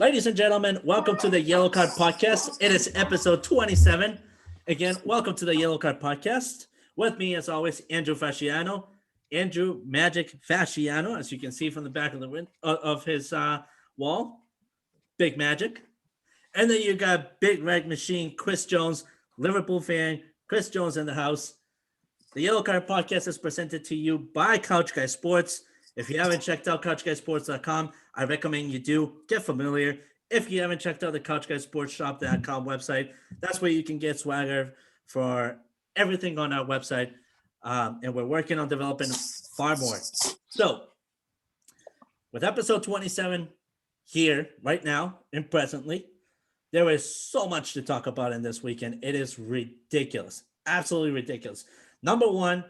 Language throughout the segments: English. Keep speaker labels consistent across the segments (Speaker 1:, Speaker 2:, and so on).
Speaker 1: Ladies and gentlemen, welcome to the Yellow Card Podcast. It is episode 27. Again, welcome to the Yellow Card Podcast. With me, as always, Andrew Fasciano. Andrew Magic Fasciano, as you can see from the back of the of his wall. Big Magic. And then you got Big Red Machine, Chris Jones, Liverpool fan, Chris Jones in the house. The Yellow Card Podcast is presented to you by Couch Guy Sports. If you haven't checked out CouchGuySports.com, I recommend you do. Get familiar. If you haven't checked out the CouchGuySportsShop.com website, that's where you can get swagger for everything on our website. And we're working on developing far more. So, with episode 27 here right now and presently, there is so much to talk about in this weekend. It is ridiculous. Absolutely ridiculous. Number one,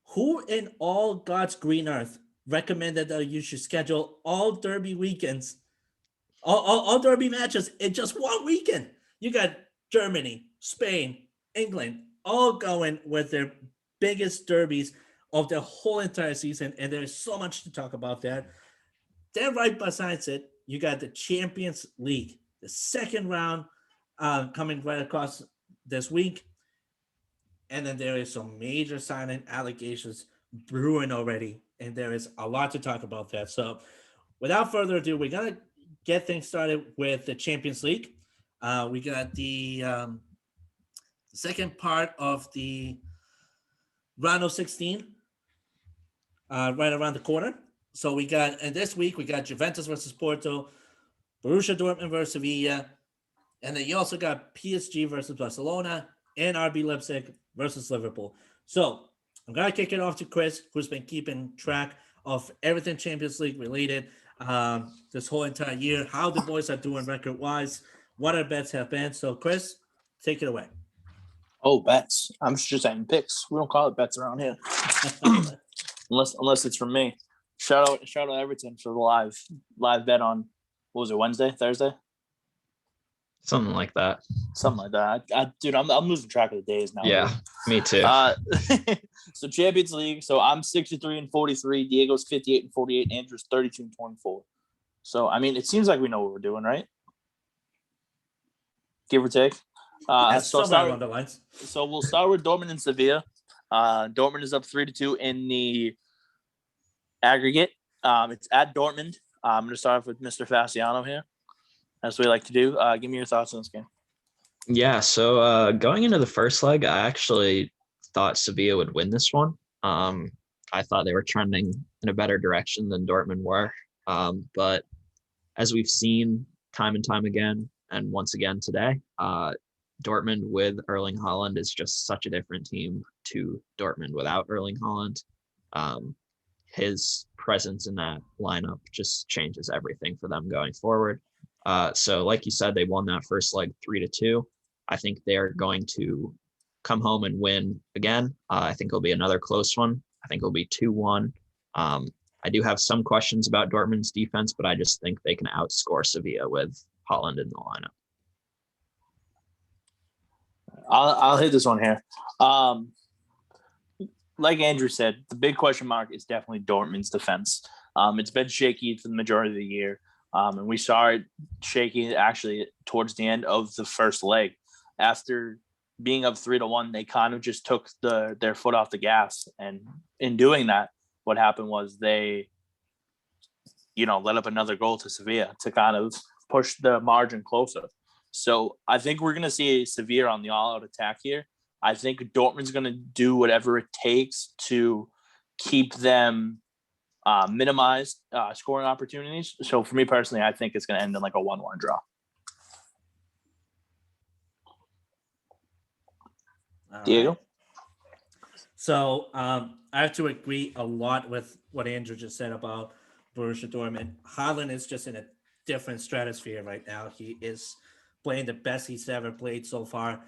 Speaker 1: who in all God's green earth recommended that you should schedule all derby weekends, all derby matches in just one weekend? You got Germany, Spain, England, all going with their biggest derbies of the whole entire season, and there's so much to talk about that. Then right besides it, you got the Champions League, the second round coming right across this week. And then there is some major signing allegations brewing already, and there is a lot to talk about that. So without further ado, we're going to get things started with the Champions League. We got the second part of the round of 16 right around the corner. So we got, and this week we got Juventus versus Porto, Borussia Dortmund versus Sevilla, and then you also got PSG versus Barcelona and RB Leipzig versus Liverpool. So I'm going to kick it off to Chris, who's been keeping track of everything Champions League related this whole entire year, how the boys are doing record-wise, what our bets have been. So, Chris, take it away.
Speaker 2: Oh, bets. I'm just saying picks. We don't call it bets around here. unless it's from me. Shout out Everton for the live bet on, what was it, Wednesday, Thursday?
Speaker 3: Something like that.
Speaker 2: Dude, I'm losing track of the days now.
Speaker 3: Yeah, me too.
Speaker 2: So Champions League. So I'm 63-43. Diego's 58-48. Andrew's 32-24. So I mean, it seems like we know what we're doing, right? Give or take. So we'll start with Dortmund and Sevilla. Dortmund is up 3-2 in the aggregate. It's at Dortmund. I'm going to start off with Mr. Fasciano here. That's what we like to do. Give me your thoughts on this game.
Speaker 3: Yeah, so going into the first leg, I actually thought Sevilla would win this one. I thought they were trending in a better direction than Dortmund were. But as we've seen time and time again, and once again today, Dortmund with Erling Haaland is just such a different team to Dortmund without Erling Haaland. His presence in that lineup just changes everything for them going forward. So like you said, they won that first leg 3-2. I think they're going to come home and win again. I think it'll be another close one. I think it'll be 2-1. I do have some questions about Dortmund's defense, but I just think they can outscore Sevilla with Haaland in the lineup.
Speaker 2: I'll hit this one here. Like Andrew said, the big question mark is definitely Dortmund's defense. It's been shaky for the majority of the year. And we saw it shaky actually towards the end of the first leg. After being up 3-1, they kind of just took their foot off the gas. And in doing that, what happened was they, let up another goal to Sevilla to kind of push the margin closer. So I think we're going to see Sevilla on the all-out attack here. I think Dortmund's going to do whatever it takes to keep them minimize scoring opportunities. So for me personally, I think it's going to end in like a 1-1 draw. Diego?
Speaker 1: Right. So I have to agree a lot with what Andrew just said about Borussia Dortmund. Haaland is just in a different stratosphere right now. He is playing the best he's ever played so far.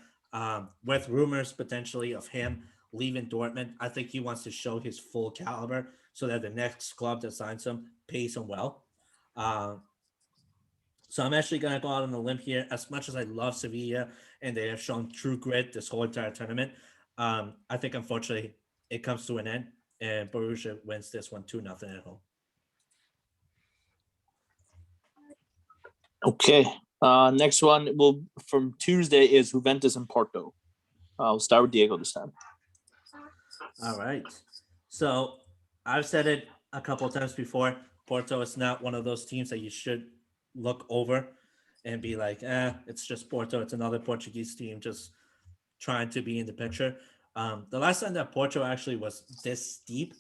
Speaker 1: With rumors potentially of him leaving Dortmund, I think he wants to show his full caliber so that the next club that signs him pays him well. So I'm actually going to go out on a limb here. As much as I love Sevilla and they have shown true grit this whole entire tournament, I think unfortunately it comes to an end and Borussia wins this one 2-0 at home.
Speaker 2: Okay. Next one from Tuesday is Juventus and Porto. We'll start with Diego this time.
Speaker 1: All right. So I've said it a couple of times before. Porto is not one of those teams that you should look over and be like, it's just Porto. It's another Portuguese team just trying to be in the picture. The last time that Porto actually was this deep,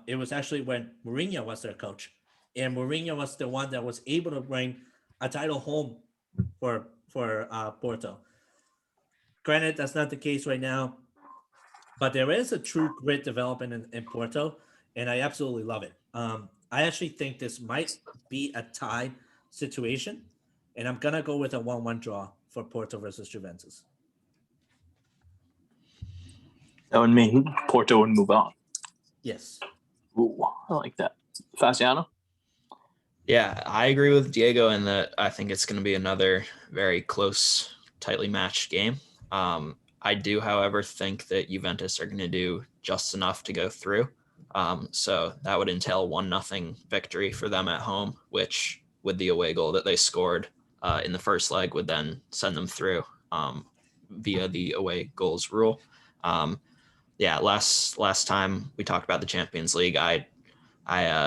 Speaker 1: it was actually when Mourinho was their coach. And Mourinho was the one that was able to bring a title home for Porto. Granted, that's not the case right now, but there is a true grit development in Porto, and I absolutely love it. I actually think this might be a tie situation, and I'm going to go with a 1-1 draw for Porto versus Juventus.
Speaker 2: That would mean Porto would move on.
Speaker 1: Yes.
Speaker 2: Ooh, I like that. Fasciano?
Speaker 3: Yeah, I agree with Diego in that I think it's going to be another very close, tightly matched game. I do, however, think that Juventus are going to do just enough to go through. So that would entail 1-0 victory for them at home, which with the away goal that they scored in the first leg would then send them through via the away goals rule. Last time we talked about the Champions League, I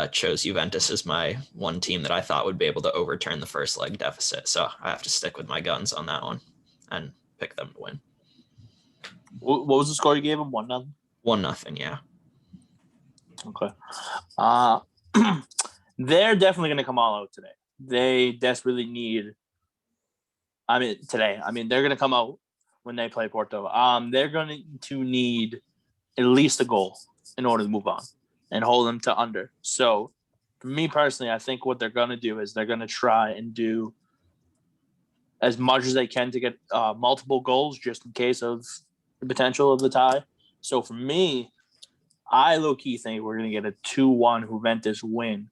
Speaker 3: chose Juventus as my one team that I thought would be able to overturn the first leg deficit. So I have to stick with my guns on that one and pick them to win.
Speaker 2: What was the score you gave them? 1-0?
Speaker 3: 1-0, yeah.
Speaker 2: Okay. They're definitely going to come all out today. They desperately need. Today. They're going to come out when they play Porto. They're going to need at least a goal in order to move on and hold them to under. So, for me personally, I think what they're going to do is they're going to try and do as much as they can to get multiple goals just in case of the potential of the tie. So, for me, I low-key think we're going to get a 2-1 Juventus win.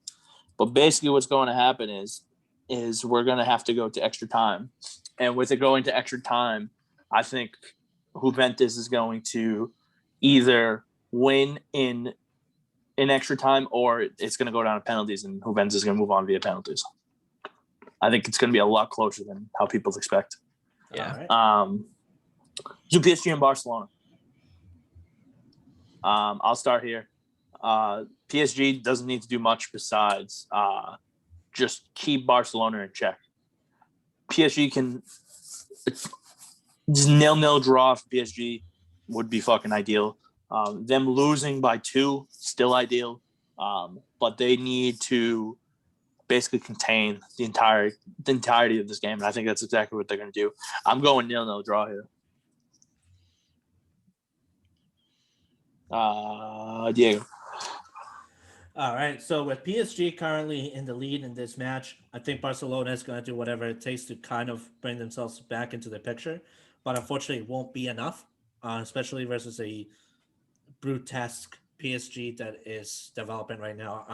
Speaker 2: But basically what's going to happen is we're going to have to go to extra time. And with it going to extra time, I think Juventus is going to either win in extra time or it's going to go down to penalties and Juventus is going to move on via penalties. I think it's going to be a lot closer than how people expect.
Speaker 3: Yeah.
Speaker 1: All right.
Speaker 2: So PSG and Barcelona. I'll start here. PSG doesn't need to do much besides just keep Barcelona in check. PSG can just 0-0 draw for PSG would be fucking ideal. Them losing by 2 still ideal, but they need to basically contain the entirety of this game, and I think that's exactly what they're going to do. I'm going 0-0 draw here. Diego.
Speaker 1: All right. So with PSG currently in the lead in this match, I think Barcelona is going to do whatever it takes to kind of bring themselves back into the picture. But unfortunately, it won't be enough, especially versus a brutesque PSG that is developing right now.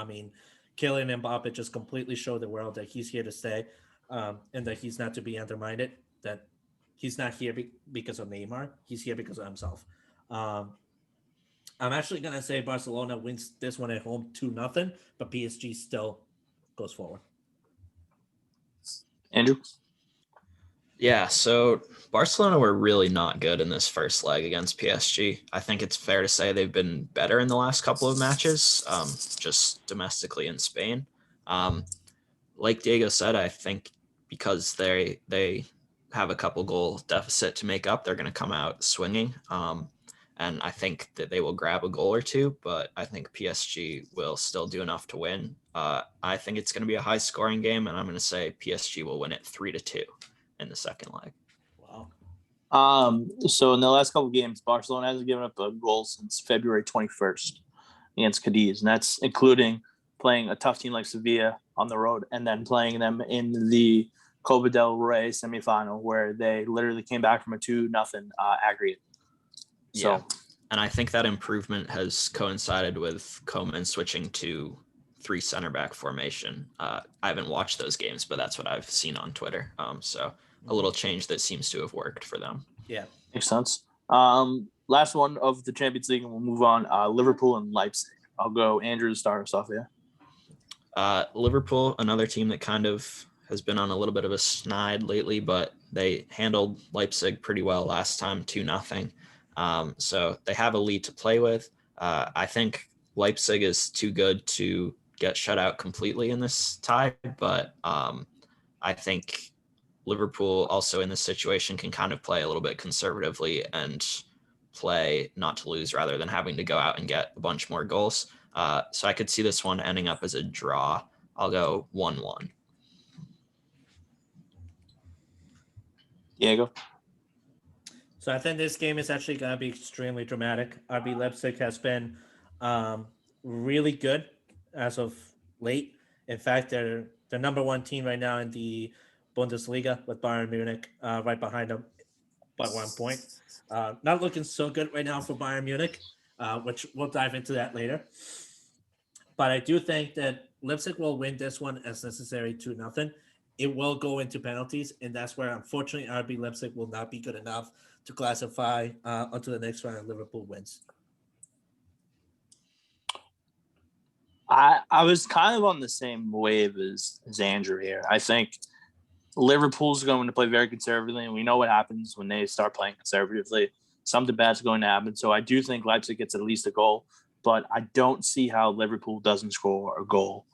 Speaker 1: Kylian Mbappe just completely showed the world that he's here to stay and that he's not to be undermined, that he's not here because of Neymar. He's here because of himself. I'm actually going to say Barcelona wins this one at home 2-0, but PSG still goes forward.
Speaker 2: Andrew?
Speaker 3: Yeah, so Barcelona were really not good in this first leg against PSG. I think it's fair to say they've been better in the last couple of matches, just domestically in Spain. Like Diego said, I think because they have a couple goal deficit to make up, they're going to come out swinging. And I think that they will grab a goal or two, but I think PSG will still do enough to win. I think it's going to be a high-scoring game, and I'm going to say PSG will win it 3-2 in the second leg.
Speaker 2: Wow. So in the last couple of games, Barcelona hasn't given up a goal since February 21st against Cadiz, and that's including playing a tough team like Sevilla on the road and then playing them in the Copa del Rey semifinal where they literally came back from a 2-0 aggregate. So,
Speaker 3: yeah. And I think that improvement has coincided with Koeman switching to 3 center back formation. I haven't watched those games, but that's what I've seen on Twitter. So a little change that seems to have worked for them.
Speaker 1: Yeah.
Speaker 2: Makes sense. Last one of the Champions League, and we'll move on. Liverpool and Leipzig. I'll go Andrew to start us off here.
Speaker 3: Liverpool, another team that kind of has been on a little bit of a snide lately, but they handled Leipzig pretty well last time, 2-0. So they have a lead to play with. I think Leipzig is too good to get shut out completely in this tie, but I think Liverpool also in this situation can kind of play a little bit conservatively and play not to lose rather than having to go out and get a bunch more goals. So I could see this one ending up as a draw. I'll go 1-1.
Speaker 2: Diego?
Speaker 1: So I think this game is actually going to be extremely dramatic. RB Leipzig has been really good as of late. In fact, they're the number one team right now in the Bundesliga with Bayern Munich right behind them by 1 point. Not looking so good right now for Bayern Munich, which we'll dive into that later. But I do think that Leipzig will win this one as necessary 2-0. It will go into penalties, and that's where, unfortunately, RB Leipzig will not be good enough to classify onto the next round. Liverpool wins.
Speaker 2: I was kind of on the same wave as Andrew here. I think Liverpool's going to play very conservatively, and we know what happens when they start playing conservatively. Something bad's going to happen. So I do think Leipzig gets at least a goal, but I don't see how Liverpool doesn't score a goal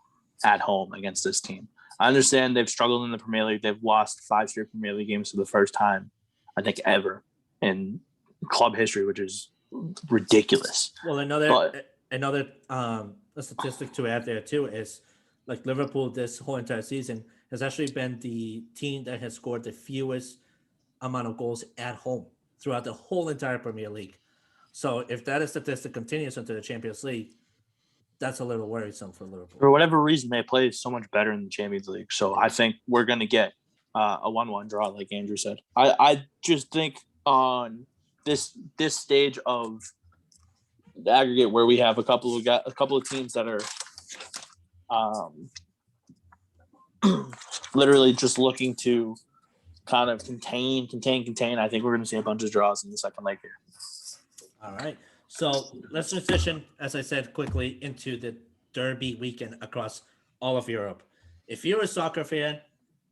Speaker 2: at home against this team. I understand they've struggled in the Premier League. They've lost 5 straight Premier League games for the first time, I think, ever in club history, which is ridiculous.
Speaker 1: Well, another statistic to add there too is like Liverpool this whole entire season has actually been the team that has scored the fewest amount of goals at home throughout the whole entire Premier League. So if that statistic continues into the Champions League, that's a little worrisome for Liverpool.
Speaker 2: For whatever reason, they play so much better in the Champions League. So I think we're going to get a 1-1 draw, like Andrew said. I just think on this stage of the aggregate where we have a couple of teams that are literally just looking to kind of contain. I think we're going to see a bunch of draws in the second leg here.
Speaker 1: All right. So let's transition, as I said, quickly into the derby weekend across all of Europe. If you're a soccer fan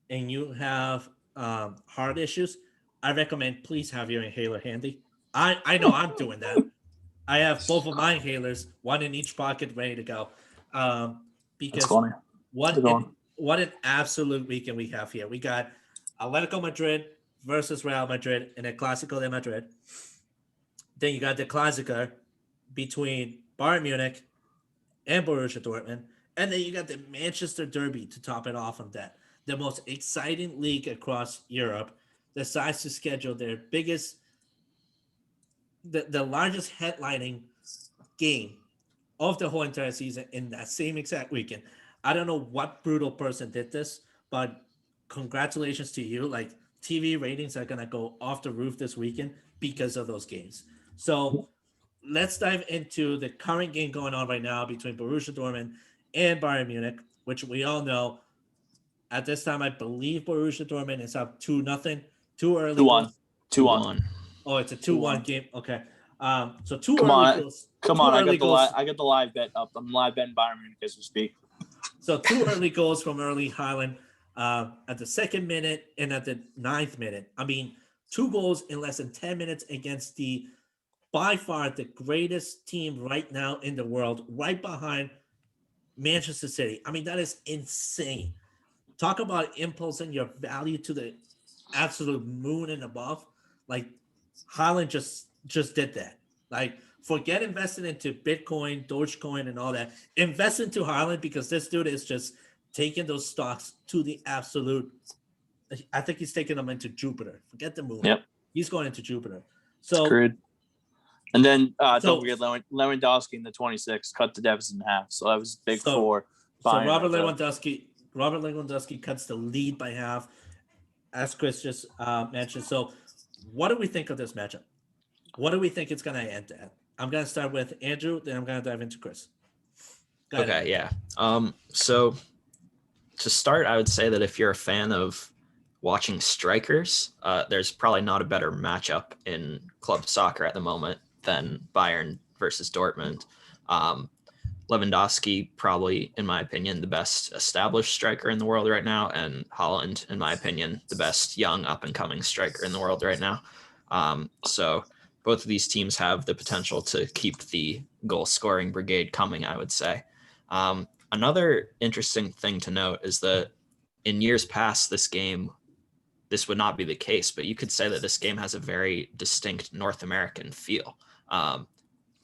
Speaker 1: and you have heart issues, I recommend please have your inhaler handy. I know I'm doing that. I have both of my inhalers, one in each pocket, ready to go. Because what an absolute weekend we have here. We got Atletico Madrid versus Real Madrid in a Clásico de Madrid. Then you got the Clásico between Bayern Munich and Borussia Dortmund. And then you got the Manchester Derby to top it off on that. The most exciting league across Europe decides to schedule their biggest, the largest headlining game of the whole entire season in that same exact weekend. I don't know what brutal person did this, but congratulations to you. Like, TV ratings are going to go off the roof this weekend because of those games. So let's dive into the current game going on right now between Borussia Dortmund and Bayern Munich, which we all know at this time, I believe Borussia Dortmund is up 2-0. Too early.
Speaker 2: 2-1.
Speaker 1: Oh, it's a 2-1 game. Okay. So two
Speaker 2: Come
Speaker 1: early
Speaker 2: on.
Speaker 1: goals.
Speaker 2: Come on, I got the live bet up. I'm live betting Bayern Munich as we speak.
Speaker 1: So 2 early goals from Erling Haaland at the 2nd minute and at the 9th minute. I mean, 2 goals in less than 10 minutes against by far the greatest team right now in the world, right behind Manchester City. I mean, that is insane. Talk about impulsing your value to the absolute moon and above. Like, Haaland just did that. Like, forget investing into Bitcoin, Dogecoin, and all that. Invest into Haaland because this dude is just taking those stocks to the absolute. I think he's taking them into Jupiter. Forget the moon.
Speaker 2: Yep.
Speaker 1: He's going into Jupiter. So,
Speaker 2: screwed. And then don't forget Lewandowski in the 26 cut the deficit in half. So that was big for Bayern.
Speaker 1: So Robert Lewandowski cuts the lead by half, as Chris just mentioned. So what do we think of this matchup? What do we think it's going to end at? I'm going to start with Andrew, then I'm going to dive into Chris. Go ahead,
Speaker 3: Okay, yeah. So to start, I would say that if you're a fan of watching strikers, there's probably not a better matchup in club soccer at the moment than Bayern versus Dortmund. Lewandowski, probably, in my opinion, the best established striker in the world right now, and Haaland, in my opinion, the best young up-and-coming striker in the world right now. So both of these teams have the potential to keep the goal-scoring brigade coming, I would say. Another interesting thing to note is that in years past, this would not be the case, but you could say that this game has a very distinct North American feel.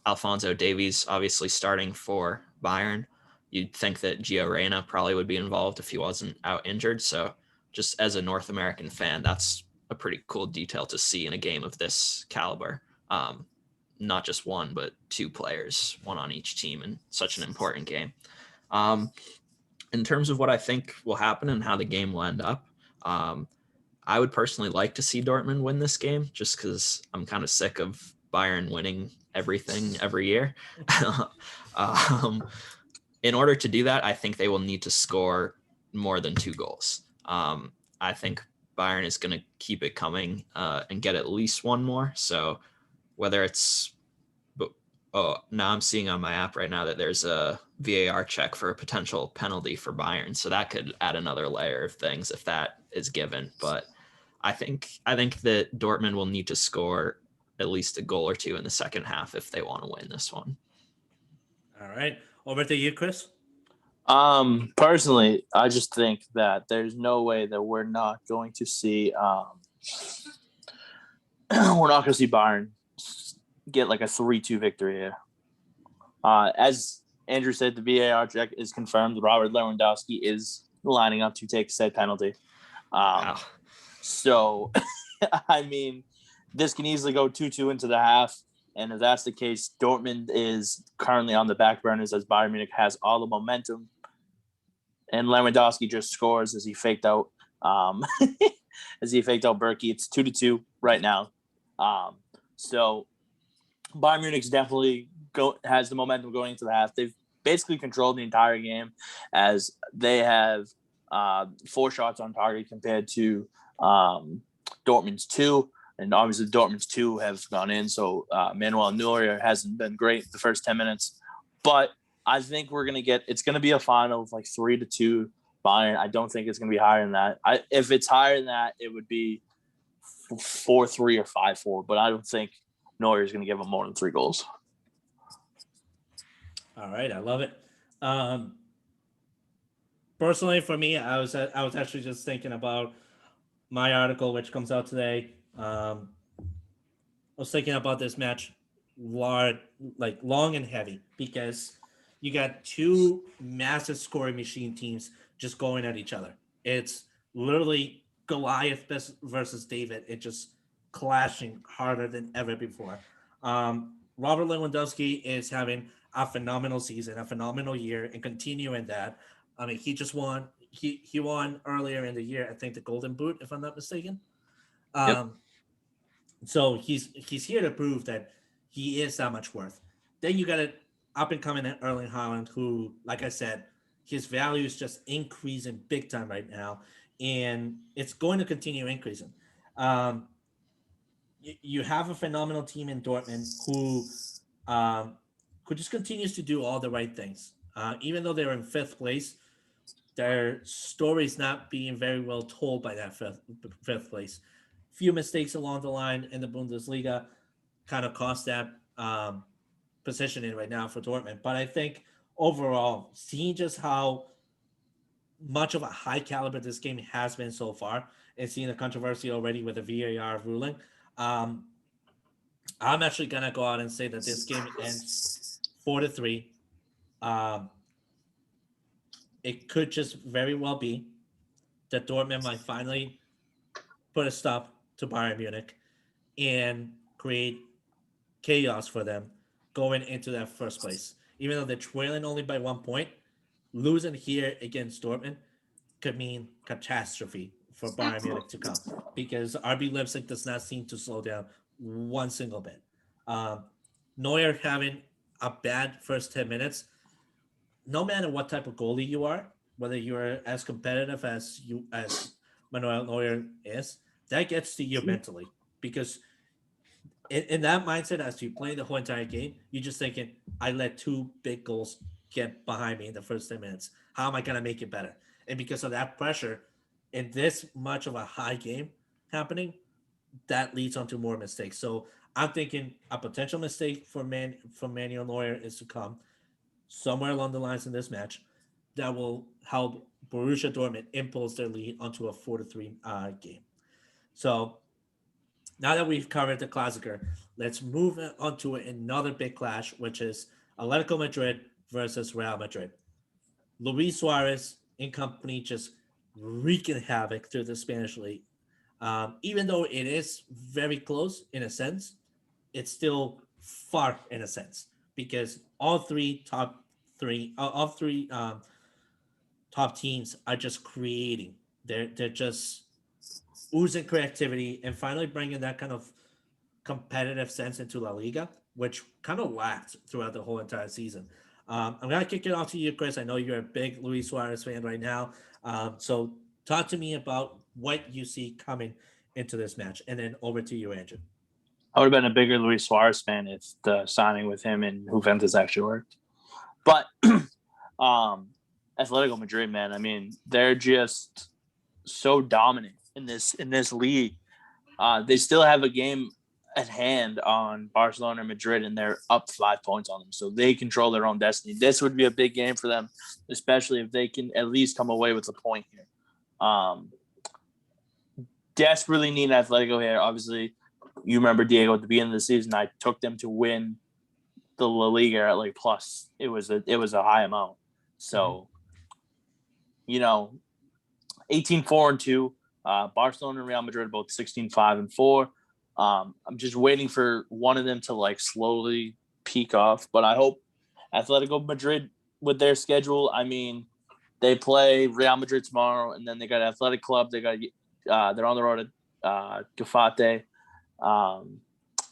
Speaker 3: Alphonso Davies obviously starting for Bayern. You'd think that Gio Reyna probably would be involved if he wasn't out injured. So just as a North American fan, that's a pretty cool detail to see in a game of this caliber. Not just one, but two players, one on each team in such an important game. In terms of what I think will happen and how the game will end up, I would personally like to see Dortmund win this game just because I'm kind of sick of Bayern winning everything every year. In order to do that, I think they will need to score more than 2 goals. I think Bayern is going to keep it coming and get at least one more. So whether it's now I'm seeing on my app right now that there's a VAR check for a potential penalty for Bayern. So that could add another layer of things if that is given. But I think that Dortmund will need to score at least a goal or 2 in the second half if they want to win this one.
Speaker 1: All right. Over to you, Chris.
Speaker 2: Personally, I just think that there's no way that we're not going to see Bayern get like a 3-2 victory here. As Andrew said, the VAR check is confirmed. Robert Lewandowski is lining up to take said penalty.
Speaker 3: Wow.
Speaker 2: So, I mean, this can easily go 2-2 into the half. And if that's the case, Dortmund is currently on the back burners as Bayern Munich has all the momentum. And Lewandowski just scores as he faked out Berkey. It's 2-2 right now. So Bayern Munich's definitely has the momentum going into the half. They've basically controlled the entire game as they have 4 shots on target compared to Dortmund's 2. And obviously Dortmund's 2 have gone in. So Manuel Neuer hasn't been great the first 10 minutes. But I think it's going to be a final of like 3-2 Bayern. I don't think it's going to be higher than that. If it's higher than that, it would be 4-3 or 5-4. But I don't think Neuer is going to give them more than 3 goals.
Speaker 1: All right. I love it. Personally, for me, I was actually just thinking about my article, which comes out today. I was thinking about this match long and heavy because you got 2 massive scoring machine teams just going at each other. It's literally Goliath versus David. It just clashing harder than ever before. Robert Lewandowski is having a phenomenal season, a phenomenal year, and continuing that. I mean, he just won. He won earlier in the year, I think, the Golden Boot, if I'm not mistaken.
Speaker 3: Yep.
Speaker 1: So he's here to prove that he is that much worth. Then you got an up and coming Erling Haaland, who, like I said, his value is just increasing big time right now, and it's going to continue increasing. You have a phenomenal team in Dortmund who just continues to do all the right things. Even though they're in 5th place, their story's not being very well told by that fifth place. Few mistakes along the line in the Bundesliga kind of cost that positioning right now for Dortmund. But I think overall, seeing just how much of a high caliber this game has been so far, and seeing the controversy already with the VAR ruling, I'm actually gonna go out and say that this game ends 4-3. It could just very well be that Dortmund might finally put a stop to Bayern Munich and create chaos for them going into that first place. Even though they're trailing only by 1 point, losing here against Dortmund could mean catastrophe for Bayern Munich to come because RB Leipzig does not seem to slow down one single bit. Neuer having a bad first 10 minutes, no matter what type of goalie you are, whether you're as competitive as Manuel Neuer is, that gets to you mentally because in that mindset, as you play the whole entire game, you're just thinking, I let 2 big goals get behind me in the first 10 minutes? How am I going to make it better? And because of that pressure in this much of a high game happening, that leads on to more mistakes. So I'm thinking a potential mistake for Manuel Neuer is to come somewhere along the lines in this match that will help Borussia Dortmund impose their lead onto a 4-3 game. So now that we've covered the Klassiker, let's move on to another big clash, which is Atletico Madrid versus Real Madrid. Luis Suarez and company just wreaking havoc through the Spanish league. Even though it is very close in a sense, it's still far in a sense because all three top teams are just creating. They're just oozing creativity and finally bringing that kind of competitive sense into La Liga, which kind of lacked throughout the whole entire season. I'm gonna kick it off to you, Chris. I know you're a big Luis Suarez fan right now, so talk to me about what you see coming into this match, and then over to you, Andrew.
Speaker 2: I would have been a bigger Luis Suarez fan if the signing with him and Juventus actually worked. But Atletico Madrid, man, I mean, they're just so dominant in this league. They still have a game at hand on Barcelona and Madrid, and they're up 5 points on them. So they control their own destiny. This would be a big game for them, especially if they can at least come away with a point here. Desperately need Atletico here. Obviously, you remember, Diego, at the beginning of the season, I took them to win the La Liga at like plus. It was a high amount. So, 18-4-2. Barcelona and Real Madrid both 16-5-4. I'm just waiting for one of them to like slowly peak off. But I hope Atletico Madrid with their schedule. I mean, they play Real Madrid tomorrow, and then they got Athletic Club. They got they're on the road at Getafe.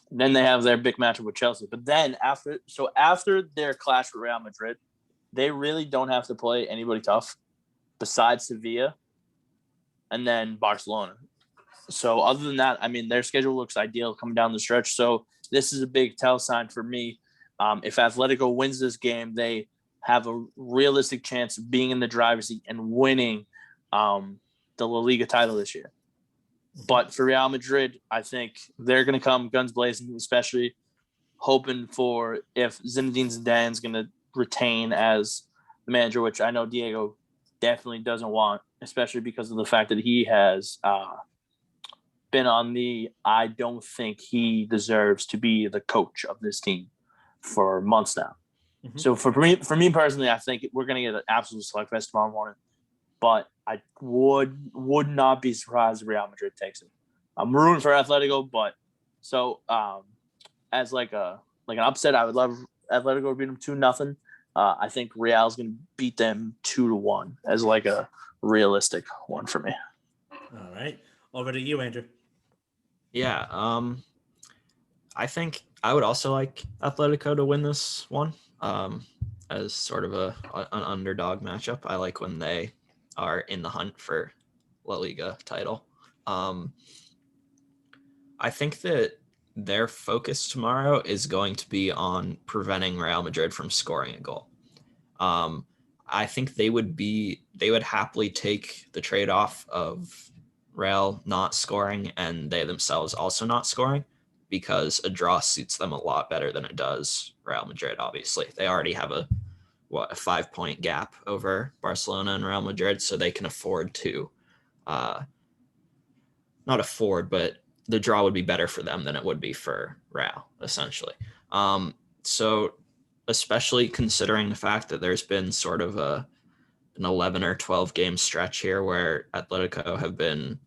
Speaker 2: Then they have their big matchup with Chelsea. But then after their clash with Real Madrid, they really don't have to play anybody tough besides Sevilla and then Barcelona. So other than that, I mean, their schedule looks ideal coming down the stretch. So this is a big tell sign for me. If Atletico wins this game, they have a realistic chance of being in the driver's seat and winning the La Liga title this year. But for Real Madrid, I think they're going to come guns blazing, especially hoping for if Zinedine Zidane's going to retain as the manager, which I know Diego definitely doesn't want, especially because of the fact that he has been on the I don't think he deserves to be the coach of this team for months now. Mm-hmm. So for me personally, I think we're going to get an absolute slugfest tomorrow morning. But I would not be surprised if Real Madrid takes it. I'm rooting for Atletico, but so as like an upset, I would love Atletico to beat them 2-0. I think Real's going to beat them 2-1 as like a realistic one for me.
Speaker 1: All right, over to you, Andrew.
Speaker 3: Yeah, I think I would also like Atletico to win this one as sort of an underdog matchup. I like when they are in the hunt for La Liga title. I think that their focus tomorrow is going to be on preventing Real Madrid from scoring a goal. I think they would happily take the trade-off of Real not scoring and they themselves also not scoring, because a draw suits them a lot better than it does Real Madrid. Obviously, they already have a 5-point gap over Barcelona and Real Madrid, so they can afford to not afford, but the draw would be better for them than it would be for Real, essentially. So especially considering the fact that there's been sort of an 11 or 12 game stretch here where Atletico have been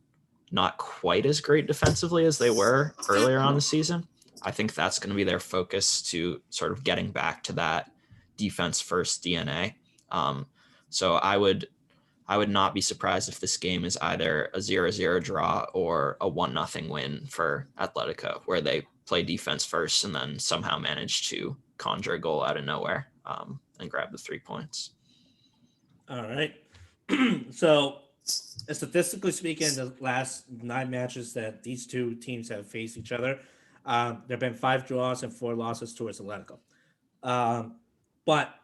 Speaker 3: not quite as great defensively as they were earlier on the season. I think that's going to be their focus, to sort of getting back to that defense first DNA. So I would not be surprised if this game is either a 0-0 draw or a 1-0 win for Atletico, where they play defense first and then somehow manage to conjure a goal out of nowhere and grab the 3 points.
Speaker 1: All right. So statistically speaking, the last 9 matches that these two teams have faced each other, there have been 5 draws and 4 losses towards Atletico. But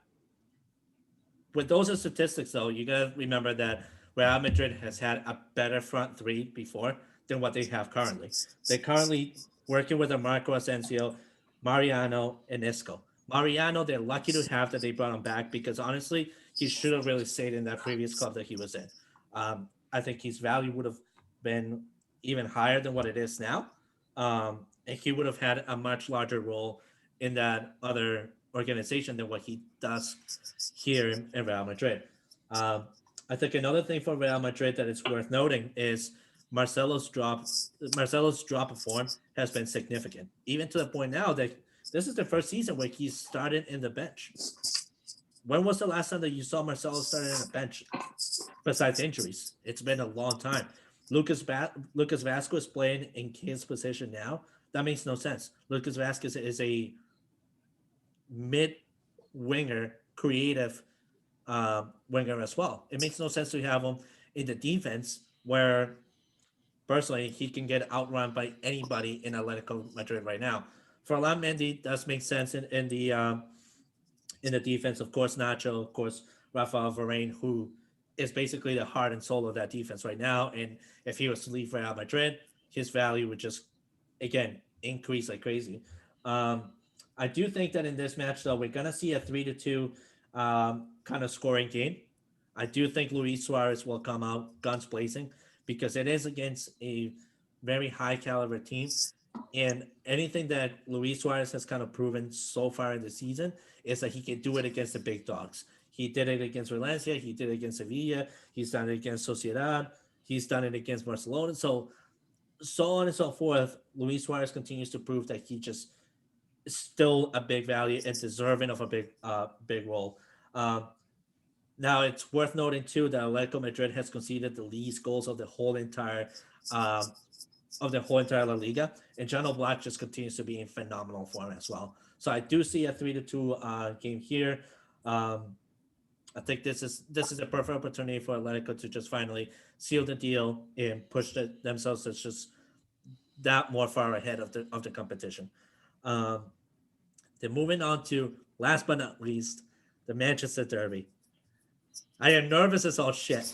Speaker 1: with those are statistics, though, you got to remember that Real Madrid has had a better front three before than what they have currently. They're currently working with a Marco Asensio, Mariano, and Isco. Mariano, they're lucky to have that they brought him back because honestly, he should have really stayed in that previous club that he was in. I think his value would have been even higher than what it is now. And he would have had a much larger role in that other organization than what he does here in Real Madrid. I think another thing for Real Madrid that is worth noting is Marcelo's drop of form has been significant, even to the point now that this is the first season where he started in the bench. When was the last time that you saw Marcelo started in the bench besides injuries? It's been a long time. Lucas Vasquez playing in his position now. That makes no sense. Lucas Vasquez is a mid winger, creative winger as well. It makes no sense to have him in the defense where personally he can get outrun by anybody in Atletico Madrid right now. For Mendy, does make sense in the defense. Of course, Nacho, of course, Rafael Varane, who is basically the heart and soul of that defense right now. And if he was to leave Real Madrid, his value would just, again, increase like crazy. I do think that in this match, though, we're going to see a 3-2 kind of scoring game. I do think Luis Suarez will come out guns blazing because it is against a very high caliber team. And anything that Luis Suarez has kind of proven so far in the season is that he can do it against the big dogs. He did it against Valencia. He did it against Sevilla. He's done it against Sociedad. He's done it against Barcelona. So on and so forth. Luis Suarez continues to prove that he just is still a big value and deserving of a big role. Now it's worth noting too that Atletico Madrid has conceded the least goals of the whole entire La Liga, and John Oblak just continues to be in phenomenal form as well. So I do see a 3-2 game here. I think this is a perfect opportunity for Atletico to just finally seal the deal and push themselves to just that more far ahead of the competition. Then moving on to last but not least, the Manchester Derby. I am nervous as all shit.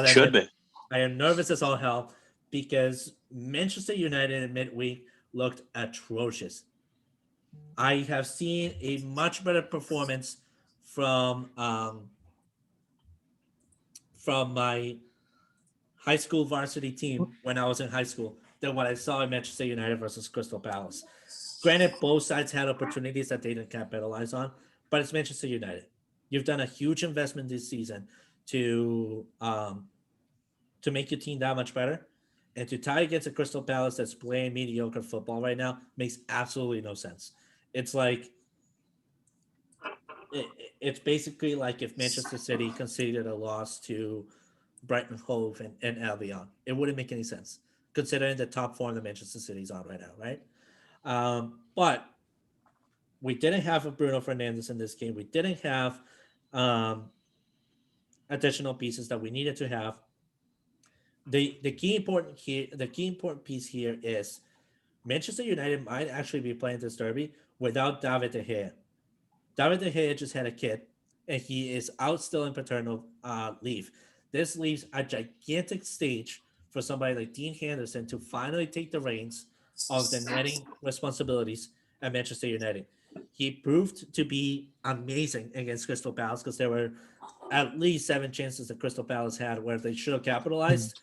Speaker 2: Should be.
Speaker 1: I am nervous as all hell because Manchester United in midweek looked atrocious. I have seen a much better performance from my high school varsity team when I was in high school than what I saw in Manchester United versus Crystal Palace. Granted, both sides had opportunities that they didn't capitalize on, but it's Manchester United. You've done a huge investment this season to make your team that much better, and to tie against a Crystal Palace that's playing mediocre football right now makes absolutely no sense. It's like it's basically like if Manchester City conceded a loss to Brighton Hove and Albion. It wouldn't make any sense considering the top form that Manchester City's on right now, right? But we didn't have a Bruno Fernandes in this game. We didn't have additional pieces that we needed to have. The key important piece here is Manchester United might actually be playing this derby without David De Gea. David De Gea just had a kid, and he is out still in paternal leave. This leaves a gigantic stage for somebody like Dean Henderson to finally take the reins of the netting responsibilities at Manchester United. He proved to be amazing against Crystal Palace because there were at least 7 chances that Crystal Palace had where they should have capitalized,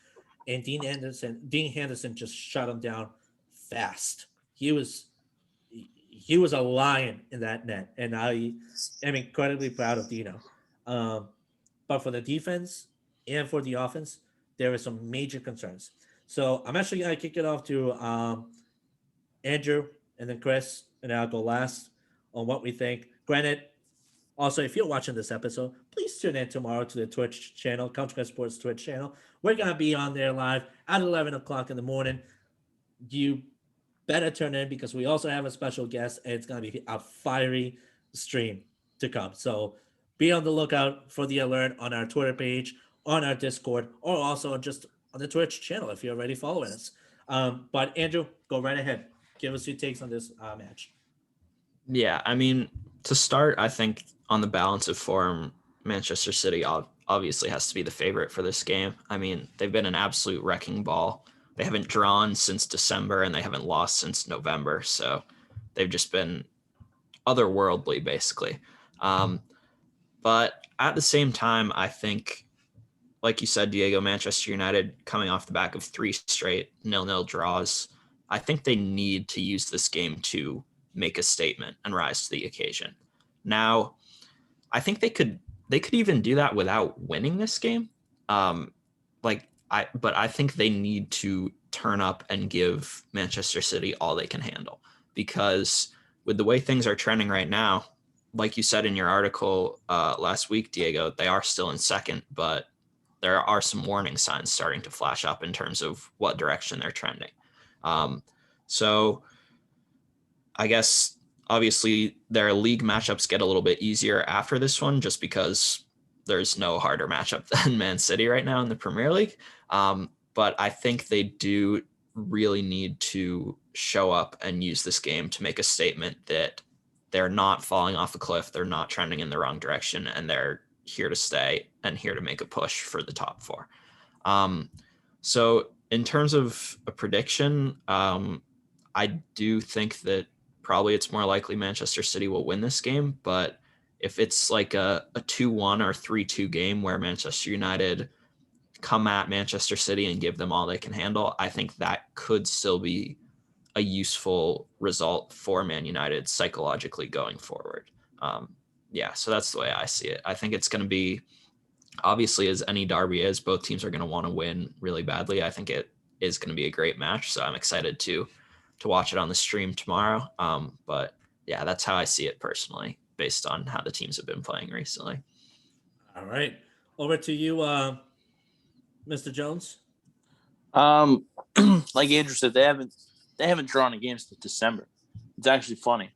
Speaker 1: and Dean Henderson just shut him down fast. He was a lion in that net, and I am incredibly proud of Dino. But for the defense and for the offense, there are some major concerns. So I'm actually going to kick it off to Andrew and then Chris, and I'll go last on what we think. Granted, also, if you're watching this episode, please tune in tomorrow to the Twitch channel, Country Sports Twitch channel. We're going to be on there live at 11 o'clock in the morning. You better turn in because we also have a special guest, and it's going to be a fiery stream to come. So be on the lookout for the alert on our Twitter page, on our Discord, or also just on the Twitch channel if you're already following us. But Andrew, go right ahead. Give us your takes on this match.
Speaker 3: Yeah, I mean, to start, I think on the balance of form, Manchester City obviously has to be the favorite for this game. I mean, they've been an absolute wrecking ball. They haven't drawn since December and they haven't lost since November. So they've just been otherworldly, basically. But at the same time, I think, like you said, Diego, Manchester United coming off the back of 3 straight 0-0 draws, I think they need to use this game to make a statement and rise to the occasion. Now, I think they could even do that without winning this game. But I think they need to turn up and give Manchester City all they can handle, because with the way things are trending right now, like you said in your article last week, Diego, they are still in second, but there are some warning signs starting to flash up in terms of what direction they're trending. So I guess obviously their league matchups get a little bit easier after this one, just because there's no harder matchup than Man City right now in the Premier League. But I think they do really need to show up and use this game to make a statement that they're not falling off a cliff, they're not trending in the wrong direction, and they're here to stay and here to make a push for the top 4. So in terms of a prediction, I do think that probably it's more likely Manchester City will win this game, but if it's like a 2-1 or 3-2 game where Manchester United come at Manchester City and give them all they can handle, I think that could still be a useful result for Man United psychologically going forward. So that's the way I see it. I think it's going to be, obviously, as any derby is, both teams are going to want to win really badly. I think it is going to be a great match, so I'm excited to watch it on the stream tomorrow. But yeah, that's how I see it personally, based on how the teams have been playing recently.
Speaker 1: All right, over to you, Mr. Jones.
Speaker 2: Like Andrew said, they haven't drawn a game since December. It's actually funny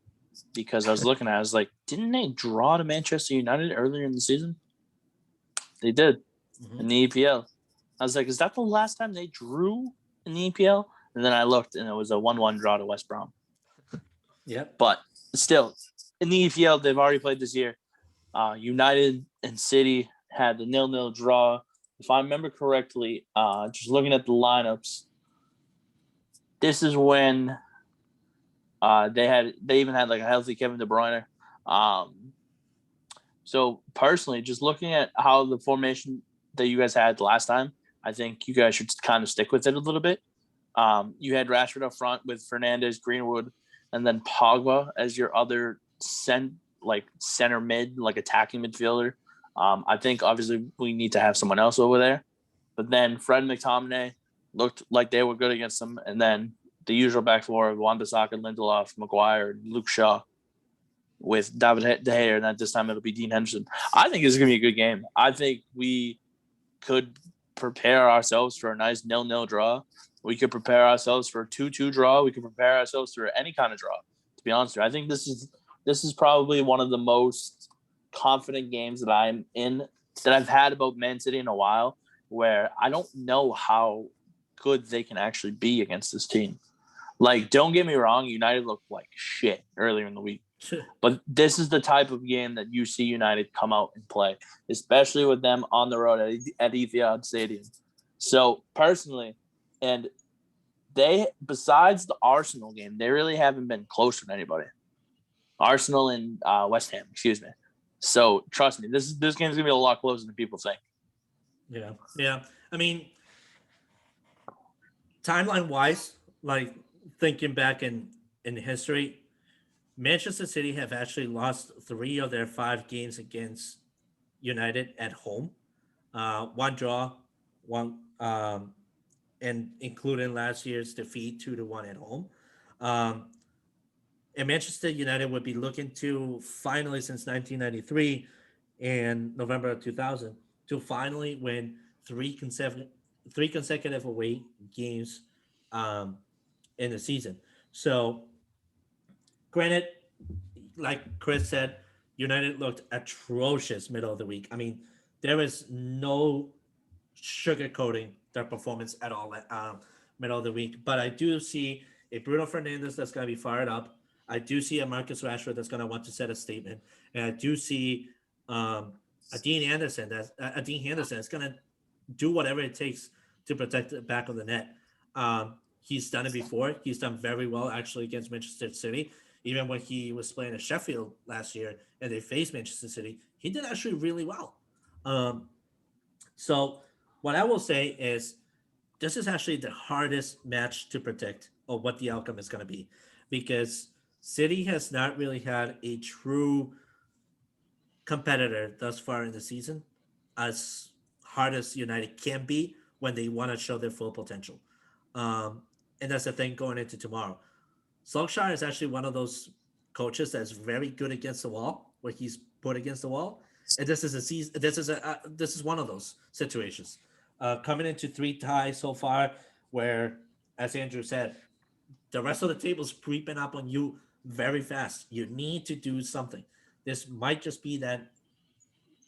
Speaker 2: because I was looking at it, I was like, didn't they draw to Manchester United earlier in the season? They did in the EPL. I was like, is that the last time they drew in the EPL? And then I looked, and it was a 1-1 draw to West Brom.
Speaker 1: Yep.
Speaker 2: But still, in the EPL, they've already played this year. United and City had the 0-0 draw. If I remember correctly, just looking at the lineups, this is when they even had like a healthy Kevin De Bruyne. So personally, just looking at how the formation that you guys had last time, I think you guys should kind of stick with it a little bit. You had Rashford up front with Fernandes, Greenwood, and then Pogba as your other center mid, like attacking midfielder. I think obviously we need to have someone else over there. But then Fred and McTominay looked like they were good against them. And then the usual back four of Wan-Bissaka, Lindelof, Maguire, Luke Shaw with David De Gea, and then this time it'll be Dean Henderson. I think this is going to be a good game. I think we could prepare ourselves for a nice 0-0 draw. We could prepare ourselves for a 2-2 draw. We could prepare ourselves for any kind of draw, to be honest with you. I think this is probably one of the most confident games that I'm in, that I've had about Man City in a while, where I don't know how good they can actually be against this team. Like, don't get me wrong, United looked like shit earlier in the week. But this is the type of game that you see United come out and play, especially with them on the road at Etihad Stadium. So, personally, and they, besides the Arsenal game, they really haven't been closer to anybody. Arsenal and West Ham, excuse me. So, trust me, this game's going to be a lot closer than people think.
Speaker 1: Yeah. I mean, timeline-wise, like thinking back in history, Manchester City have actually lost 3 of their 5 games against United at home. 1 draw, 1 and including last year's defeat 2-1 at home. And Manchester United would be looking to finally, since 1993 and November of 2000, to finally win 3 consecutive away games in the season. So, granted, like Chris said, United looked atrocious middle of the week. I mean, there is no sugarcoating their performance at all middle of the week. But I do see a Bruno Fernandes that's going to be fired up. I do see a Marcus Rashford that's going to want to set a statement. And I do see a Dean Henderson is going to do whatever it takes to protect the back of the net. He's done it before. He's done very well actually against Manchester City. Even when he was playing at Sheffield last year and they faced Manchester City, he did actually really well. So what I will say is this is actually the hardest match to predict of what the outcome is going to be, because City has not really had a true competitor thus far in the season, as hard as United can be when they want to show their full potential. And that's the thing going into tomorrow. Solskjaer is actually one of those coaches that's very good against the wall, where he's put against the wall. And this is a season. This is one of those situations. Coming into 3 ties so far, where, as Andrew said, the rest of the table is creeping up on you very fast. You need to do something. This might just be that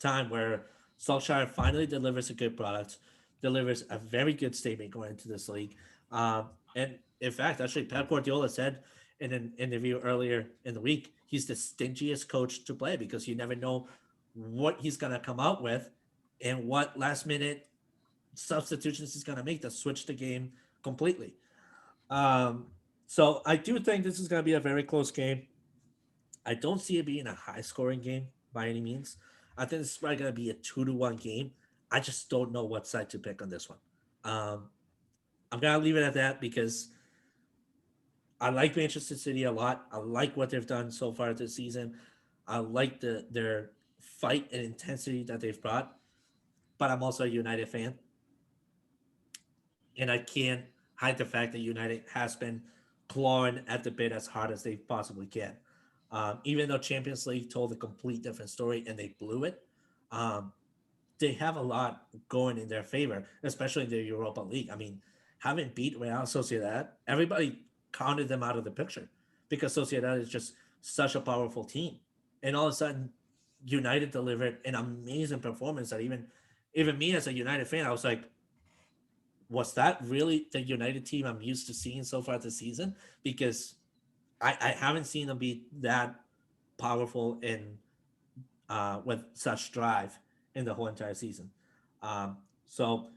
Speaker 1: time where Solskjaer finally delivers a good product, delivers a very good statement going into this league. And in fact, actually, Pep Guardiola said in an interview earlier in the week, he's the stingiest coach to play because you never know what he's going to come out with and what last minute substitutions he's going to make to switch the game completely. So I do think this is going to be a very close game. I don't see it being a high scoring game by any means. I think this is probably going to be a 2-1 game. I just don't know what side to pick on this one. I'm going to leave it at that because I like Manchester City a lot. I like what they've done so far this season. I like their fight and intensity that they've brought. But I'm also a United fan. And I can't hide the fact that United has been clawing at the bit as hard as they possibly can. Even though Champions League told a complete different story and they blew it, they have a lot going in their favor, especially in the Europa League. I mean, having beat Real Sociedad, everybody counted them out of the picture because Sociedad is just such a powerful team. And all of a sudden, United delivered an amazing performance that even me as a United fan, I was like, was that really the United team I'm used to seeing so far this season? Because I haven't seen them be that powerful and with such drive in the whole entire season. So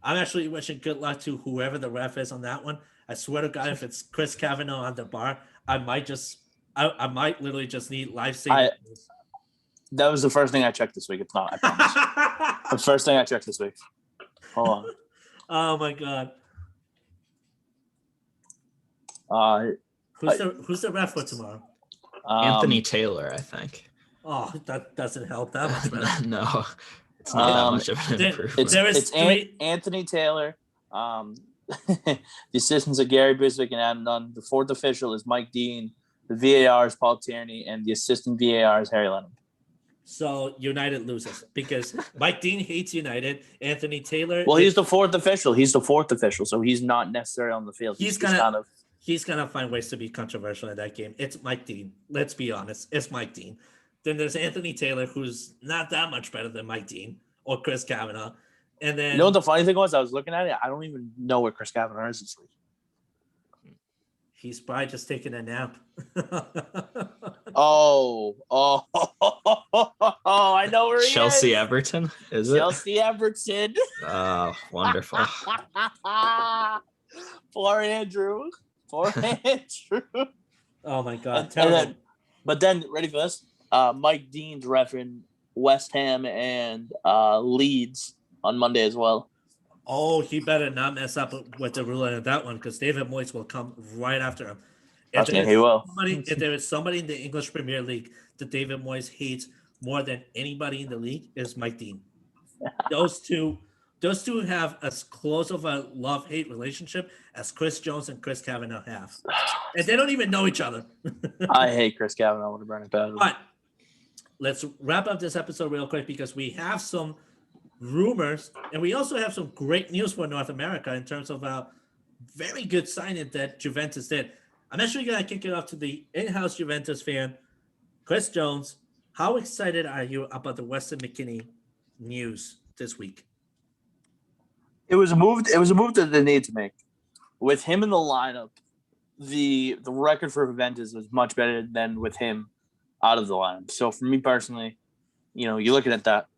Speaker 1: I'm actually wishing good luck to whoever the ref is on that one. I swear to God, if it's Chris Kavanagh on the bar, I might literally just need life-saving.
Speaker 2: That was the first thing I checked this week. It's not, I promise. The first thing I checked this week. Hold on.
Speaker 1: Oh my God. Who's the ref for tomorrow?
Speaker 3: Anthony Taylor, I think.
Speaker 1: Oh, that doesn't help that much better.
Speaker 3: No, it's not that much of an improvement.
Speaker 2: Anthony Taylor. The assistants are Gary Biswick and Adam Nunn. The fourth official is Mike Dean. The VAR is Paul Tierney, and the assistant VAR is Harry Lennon.
Speaker 1: So United loses because Mike Dean hates United. Anthony Taylor.
Speaker 2: Well, he's the fourth official. So he's not necessarily on the field. He's
Speaker 1: gonna find ways to be controversial in that game. It's Mike Dean. Let's be honest. It's Mike Dean. Then there's Anthony Taylor, who's not that much better than Mike Dean or Chris Kavanagh. And then,
Speaker 2: you know what the funny thing was? I was looking at it. I don't even know where Chris Kavanagh is this week.
Speaker 1: He's probably just taking a nap.
Speaker 2: Oh, I know where he is.
Speaker 3: Chelsea Everton, is it?
Speaker 2: Chelsea Everton.
Speaker 3: Oh, wonderful.
Speaker 2: Poor Andrew.
Speaker 1: Oh my God.
Speaker 2: But then, ready for this? Mike Dean's reffing West Ham and Leeds on Monday as well.
Speaker 1: Oh, he better not mess up with the ruling of that one because David Moyes will come right after him.
Speaker 2: He will.
Speaker 1: If there is somebody in the English Premier League that David Moyes hates more than anybody in the league, is Mike Dean. Those two have as close of a love-hate relationship as Chris Jones and Chris Kavanagh have. And they don't even know each other.
Speaker 2: I hate Chris Kavanagh. I want to burn it bad.
Speaker 1: But let's wrap up this episode real quick because we have some rumors and we also have some great news for North America in terms of a very good signing that Juventus did. I'm actually going to kick it off to the in-house Juventus fan, Chris Jones. How excited are you about the Weston McKennie news this week?
Speaker 2: It was a move that they need to make. With him in the lineup, the record for Juventus was much better than with him out of the lineup. So for me personally, you're looking at that.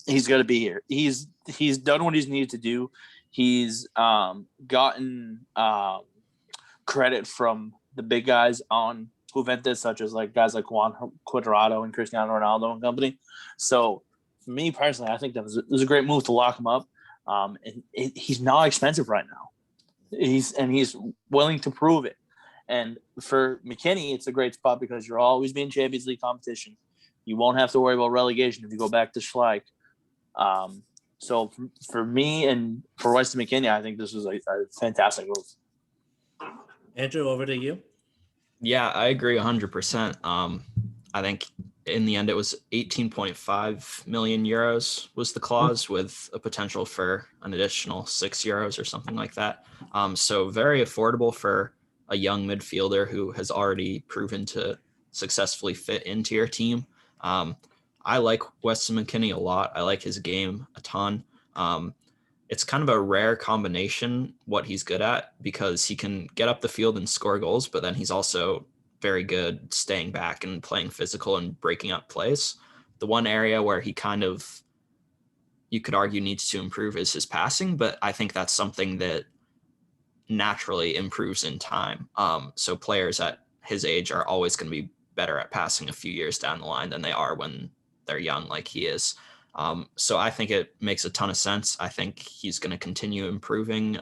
Speaker 2: he's going to be here. He's done what he's needed to do. He's gotten credit from the big guys on Juventus, such as like guys like Juan Cuadrado and Cristiano Ronaldo and company. So for me personally, I think that was a great move to lock him up. He's not expensive right now. He's willing to prove it. And for McKennie, it's a great spot because you're always being Champions League competition. You won't have to worry about relegation if you go back to Schleich. So for me and for Weston McKennie, I think this was a fantastic move.
Speaker 1: Andrew, over to you.
Speaker 3: Yeah, I agree 100%. I think in the end it was 18.5 million euros was the clause with a potential for an additional €6 or something like that. So very affordable for a young midfielder who has already proven to successfully fit into your team. I like Weston McKennie a lot. I like his game a ton. It's kind of a rare combination what he's good at because he can get up the field and score goals, but then he's also very good staying back and playing physical and breaking up plays. The one area where he kind of, you could argue, needs to improve is his passing, but I think that's something that naturally improves in time. So players at his age are always going to be better at passing a few years down the line than they are when they're young like he is. So I think it makes a ton of sense. I think he's going to continue improving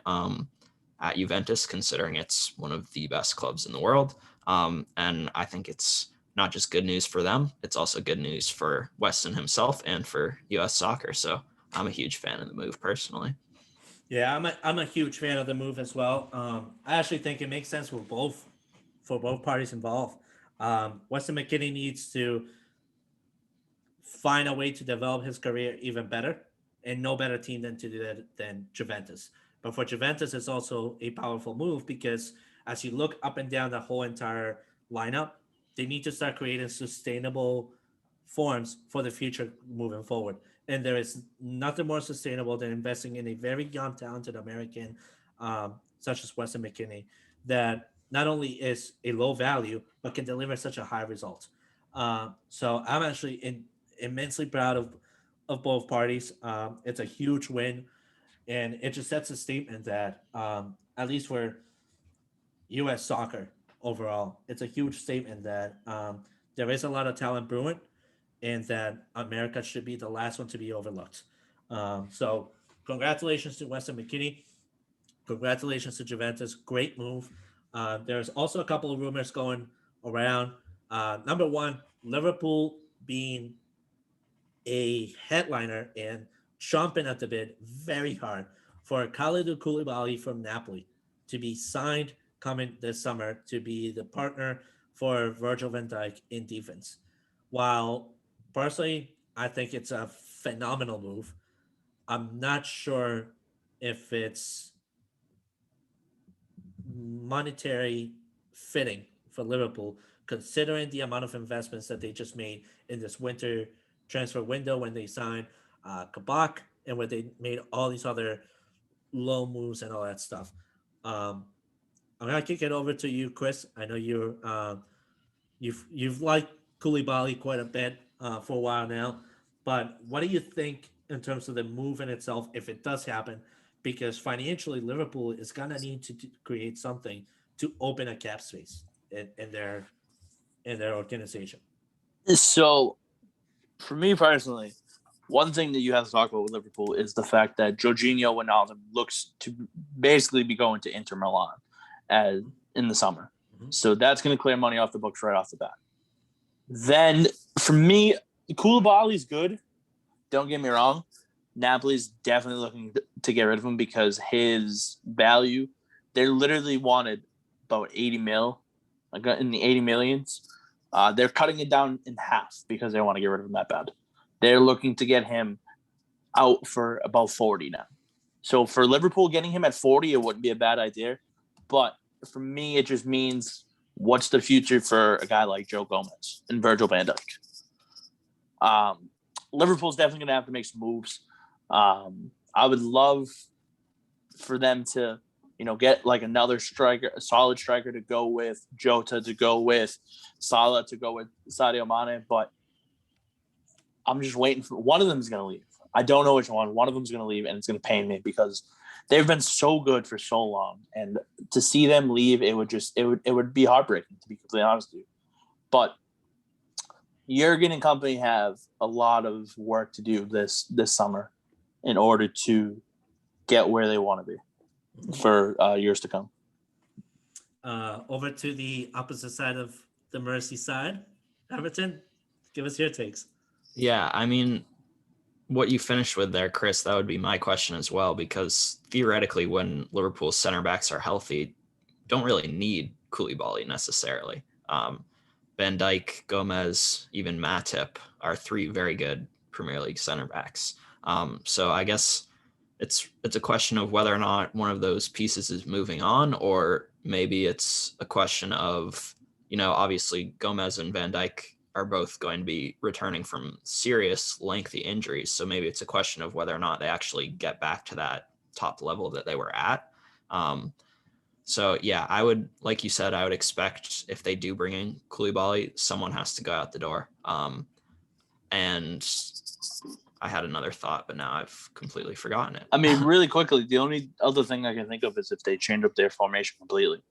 Speaker 3: at Juventus, considering it's one of the best clubs in the world. And I think it's not just good news for them, it's also good news for Weston himself and for US soccer. So I'm a huge fan of the move personally.
Speaker 1: Yeah, I'm a huge fan of the move as well. I actually think it makes sense for both parties involved. Weston McKennie needs to find a way to develop his career even better, and no better team than to do that than Juventus. But for Juventus, it's also a powerful move because as you look up and down the whole entire lineup, they need to start creating sustainable forms for the future moving forward. And there is nothing more sustainable than investing in a very young, talented American, such as Weston McKennie, that not only is a low value, but can deliver such a high result. So I'm actually immensely proud of both parties. It's a huge win, and it just sets a statement that, at least for U.S. soccer overall, it's a huge statement that there is a lot of talent brewing, and that America should be the last one to be overlooked. So congratulations to Weston McKennie. Congratulations to Juventus. Great move. There's also a couple of rumors going around. Number one, Liverpool being a headliner and chomping at the bit very hard for Kalidou Koulibaly from Napoli to be signed coming this summer to be the partner for Virgil van Dijk in defense. While personally, I think it's a phenomenal move, I'm not sure if it's monetary fitting for Liverpool, considering the amount of investments that they just made in this winter transfer window when they signed Kabak and when they made all these other low moves and all that stuff. I'm gonna kick it over to you, Chris. I know you've liked Koulibaly quite a bit for a while now, but what do you think in terms of the move in itself if it does happen? Because financially, Liverpool is gonna need to create something to open a cap space in their organization.
Speaker 2: So, for me personally, one thing that you have to talk about with Liverpool is the fact that Jorginho Wijnaldum looks to basically be going to Inter Milan in the summer. Mm-hmm. So that's going to clear money off the books right off the bat. Then, for me, Koulibaly's good. Don't get me wrong. Napoli's definitely looking to get rid of him because his value, they literally wanted about 80 mil, like in the 80 millions. They're cutting it down in half because they want to get rid of him that bad. They're looking to get him out for about 40 now. So for Liverpool, getting him at 40, it wouldn't be a bad idea. But for me, it just means what's the future for a guy like Joe Gomez and Virgil van Dijk? Liverpool's definitely going to have to make some moves. I would love for them to, get like another striker, a solid striker to go with Jota, to go with Salah, to go with Sadio Mane, but I'm just waiting for one of them is going to leave. I don't know which one. One of them is going to leave, and it's going to pain me because they've been so good for so long, and to see them leave, it would be heartbreaking, to be completely honest with you. But Jurgen and company have a lot of work to do this summer in order to get where they want to be for years to come.
Speaker 1: Over to the opposite side of the Mercy side, Everton, give us your takes.
Speaker 3: Yeah, I mean, what you finished with there, Chris, that would be my question as well, because theoretically, when Liverpool's center backs are healthy, don't really need Koulibaly necessarily. Van Dijk, Gomez, even Matip are three very good Premier League center backs. So I guess it's a question of whether or not one of those pieces is moving on, or maybe it's a question of, obviously Gomez and Van Dijk are both going to be returning from serious, lengthy injuries. So maybe it's a question of whether or not they actually get back to that top level that they were at. So yeah, I would, like you said, I would expect if they do bring in Koulibaly, someone has to go out the door. And I had another thought, but now I've completely forgotten it.
Speaker 2: I mean, really quickly, the only other thing I can think of is if they change up their formation completely.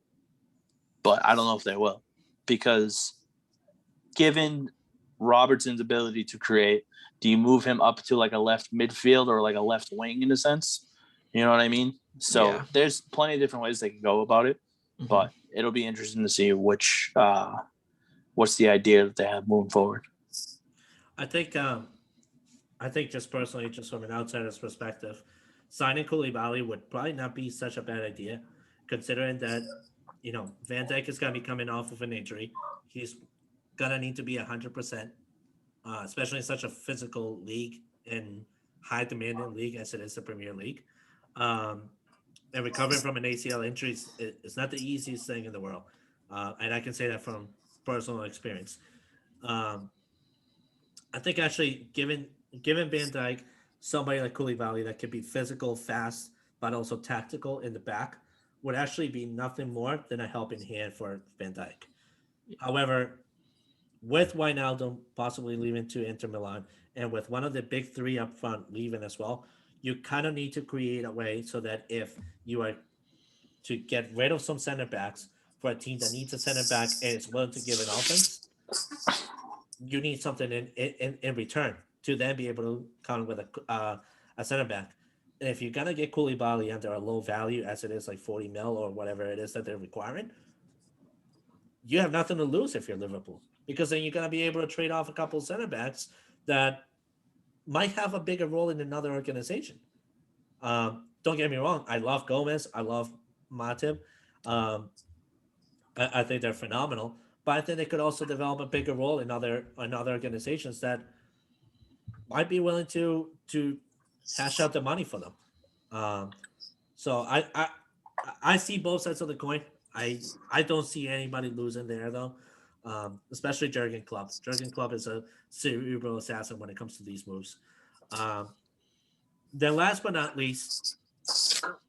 Speaker 2: But I don't know if they will, because given Robertson's ability to create, do you move him up to like a left midfield or like a left wing in a sense? You know what I mean? So there's plenty of different ways they can go about it, but it'll be interesting to see what's the idea that they have moving forward.
Speaker 1: I think just personally, just from an outsider's perspective, signing Koulibaly would probably not be such a bad idea, considering that, Van Dijk is going to be coming off of an injury. He's going to need to be 100%, especially in such a physical league and high demanding league as it is the Premier League. And recovering from an ACL injury is not the easiest thing in the world. And I can say that from personal experience. I think actually giving Van Dijk somebody like Koulibaly that could be physical, fast, but also tactical in the back would actually be nothing more than a helping hand for Van Dijk. However, with Wijnaldum possibly leaving to Inter Milan and with one of the big three up front leaving as well, you kind of need to create a way so that if you are to get rid of some center backs for a team that needs a center back and is willing to give an offense, you need something in return to then be able to count with a center back. And if you're going to get Koulibaly under a low value, as it is like 40 mil or whatever it is that they're requiring, you have nothing to lose if you're Liverpool, because then you're going to be able to trade off a couple of center backs that might have a bigger role in another organization. Don't get me wrong. I love Gomez. I love Matip. I think they're phenomenal, but I think they could also develop a bigger role in other organizations that might be willing to hash out the money for them. So I see both sides of the coin. I don't see anybody losing there though, especially Jurgen Klopp. Jurgen Klopp is a cerebral assassin when it comes to these moves. Then last but not least,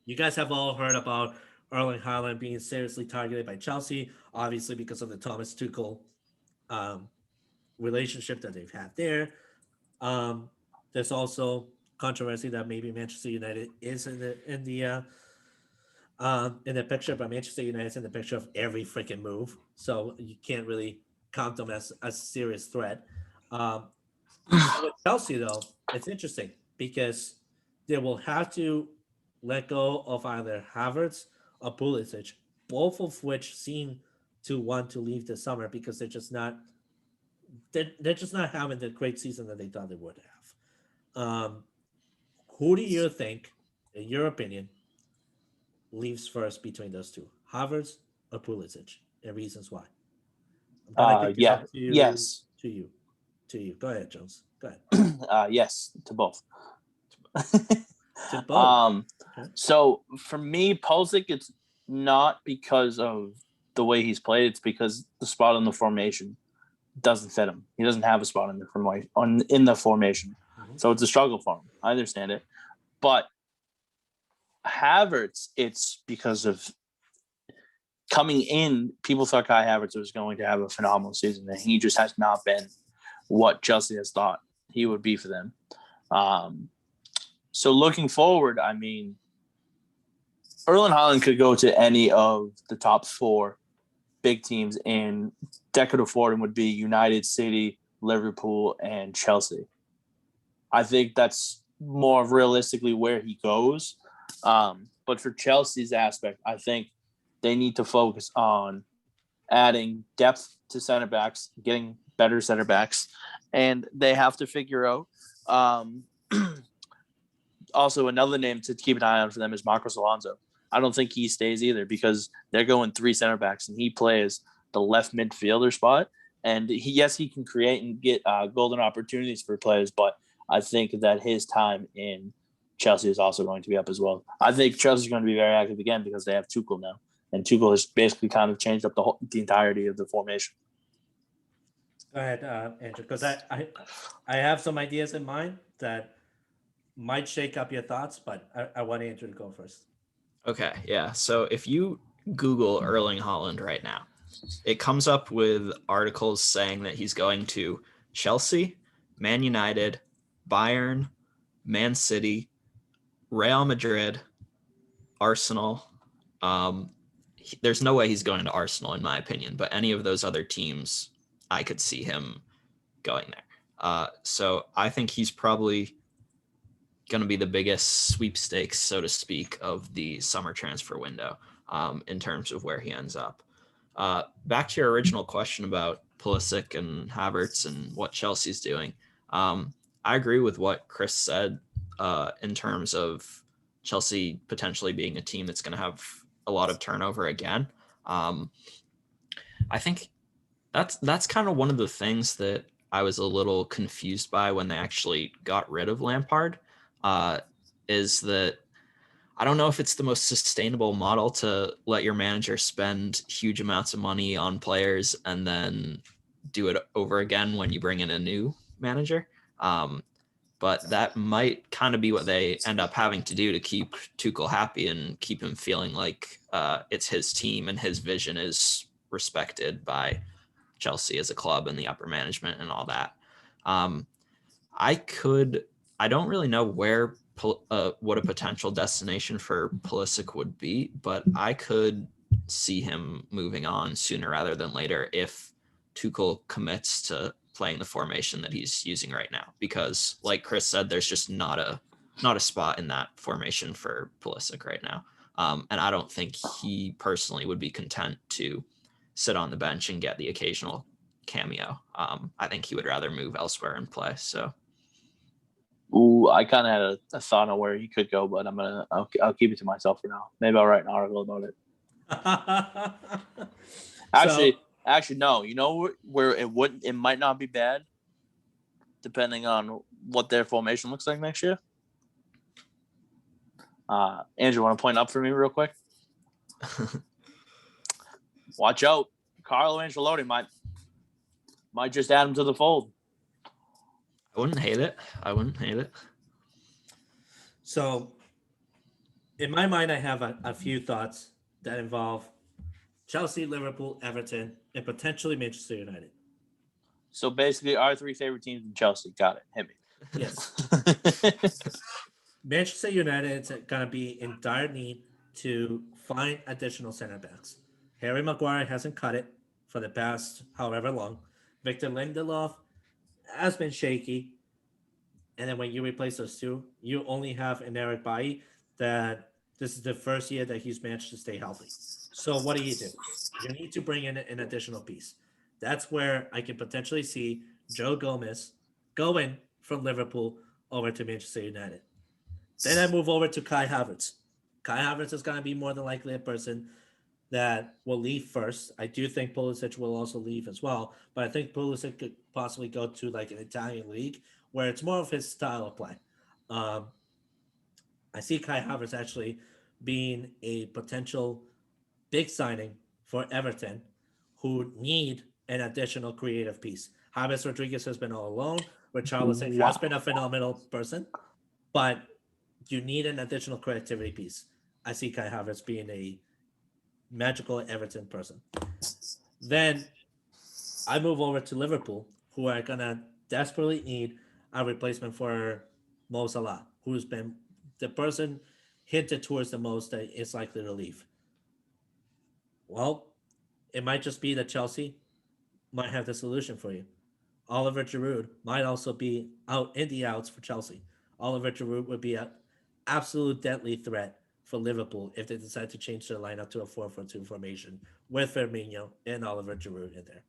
Speaker 1: you guys have all heard about Erling Haaland being seriously targeted by Chelsea, obviously because of the Thomas Tuchel relationship that they've had there. There's also controversy that maybe Manchester United is in the picture, but Manchester United is in the picture of every freaking move, so you can't really count them as a serious threat. With Chelsea, though, it's interesting because they will have to let go of either Havertz or Pulisic, both of which seem to want to leave this summer because they're just not having the great season that they thought they would have. Who do you think, in your opinion, leaves first between those two, Havertz or Pulisic, and reasons why?
Speaker 2: Yes.
Speaker 1: To you. Go ahead, Jones. Go ahead.
Speaker 2: Yes, to both.
Speaker 1: To both. Okay.
Speaker 2: So for me, Pulisic, it's not because of the way he's played. It's because the spot on the formation doesn't fit him. He doesn't have a spot in the formation. Mm-hmm. So it's a struggle for him. I understand it. But Havertz, it's because of coming in, people thought Kai Havertz was going to have a phenomenal season, and he just has not been what Chelsea has thought he would be for them. So looking forward, I mean, Erling Haaland could go to any of the top 4 big teams, and that could afford him would be United, City, Liverpool, and Chelsea. I think that's more realistically where he goes. But for Chelsea's aspect, I think they need to focus on adding depth to center backs, getting better center backs, and they have to figure out. Also, another name to keep an eye on for them is Marcos Alonso. I don't think he stays either because they're going 3 center backs, and he plays the left midfielder spot. And he can create and get golden opportunities for players, but I think that his time in Chelsea is also going to be up as well. I think Chelsea is going to be very active again because they have Tuchel now, and Tuchel has basically kind of changed up the entirety of the formation.
Speaker 1: Go ahead, Andrew, because I have some ideas in mind that might shake up your thoughts, but I want Andrew to go first.
Speaker 3: Okay, yeah. So if you Google Erling Haaland right now, it comes up with articles saying that he's going to Chelsea, Man United, Bayern, Man City, Real Madrid, Arsenal. There's no way he's going to Arsenal, in my opinion, but any of those other teams, I could see him going there. So I think he's probably going to be the biggest sweepstakes, so to speak, of the summer transfer window in terms of where he ends up. Back to your original question about Pulisic and Havertz and what Chelsea's doing. I agree with what Chris said in terms of Chelsea potentially being a team that's going to have a lot of turnover again. I think that's kind of one of the things that I was a little confused by when they actually got rid of Lampard. Is that I don't know if it's the most sustainable model to let your manager spend huge amounts of money on players and then do it over again when you bring in a new manager. But that might kind of be what they end up having to do to keep Tuchel happy and keep him feeling like it's his team and his vision is respected by Chelsea as a club and the upper management and all that. I don't really know where what a potential destination for Pulisic would be, but I could see him moving on sooner rather than later if Tuchel commits to playing the formation that he's using right now. Because, like Chris said, there's just not a spot in that formation for Pulisic right now, and I don't think he personally would be content to sit on the bench and get the occasional cameo. I think he would rather move elsewhere and play. So.
Speaker 2: Ooh, I kind of had a thought on where he could go, but I'll keep it to myself for now. Maybe I'll write an article about it. Actually, no. You know where it might not be bad, depending on what their formation looks like next year. Andrew, want to point up for me real quick? Watch out, Carlo Ancelotti might just add him to the fold.
Speaker 3: I wouldn't hate it.
Speaker 1: So, in my mind, I have a few thoughts that involve Chelsea, Liverpool, Everton, and potentially Manchester United.
Speaker 2: So basically, our 3 favorite teams in Chelsea. Got it. Hit me.
Speaker 1: Yes. Manchester United is going to be in dire need to find additional center backs. Harry Maguire hasn't cut it for the past however long. Victor Lindelof has been shaky. And then when you replace those two, you only have an Eric Bailly that this is the first year that he's managed to stay healthy. So what do? You need to bring in an additional piece. That's where I can potentially see Joe Gomez going from Liverpool over to Manchester United. Then I move over to Kai Havertz. Kai Havertz is going to be more than likely a person that will leave first. I do think Pulisic will also leave as well, but I think Pulisic could possibly go to like an Italian league where it's more of his style of play. I see Kai Havertz actually being a potential big signing for Everton, who need an additional creative piece. James Rodriguez has been all alone. Richarlison has been a phenomenal person, but you need an additional creativity piece. I see Kai Havertz being a magical Everton person. Then I move over to Liverpool, who are going to desperately need a replacement for Mo Salah, who's been the person hinted towards the most that is likely to leave. Well, it might just be that Chelsea might have the solution for you. Oliver Giroud might also be out in the outs for Chelsea. Oliver Giroud would be an absolute deadly threat for Liverpool if they decide to change their lineup to a 4-4-2 formation with Firmino and Oliver Giroud in there.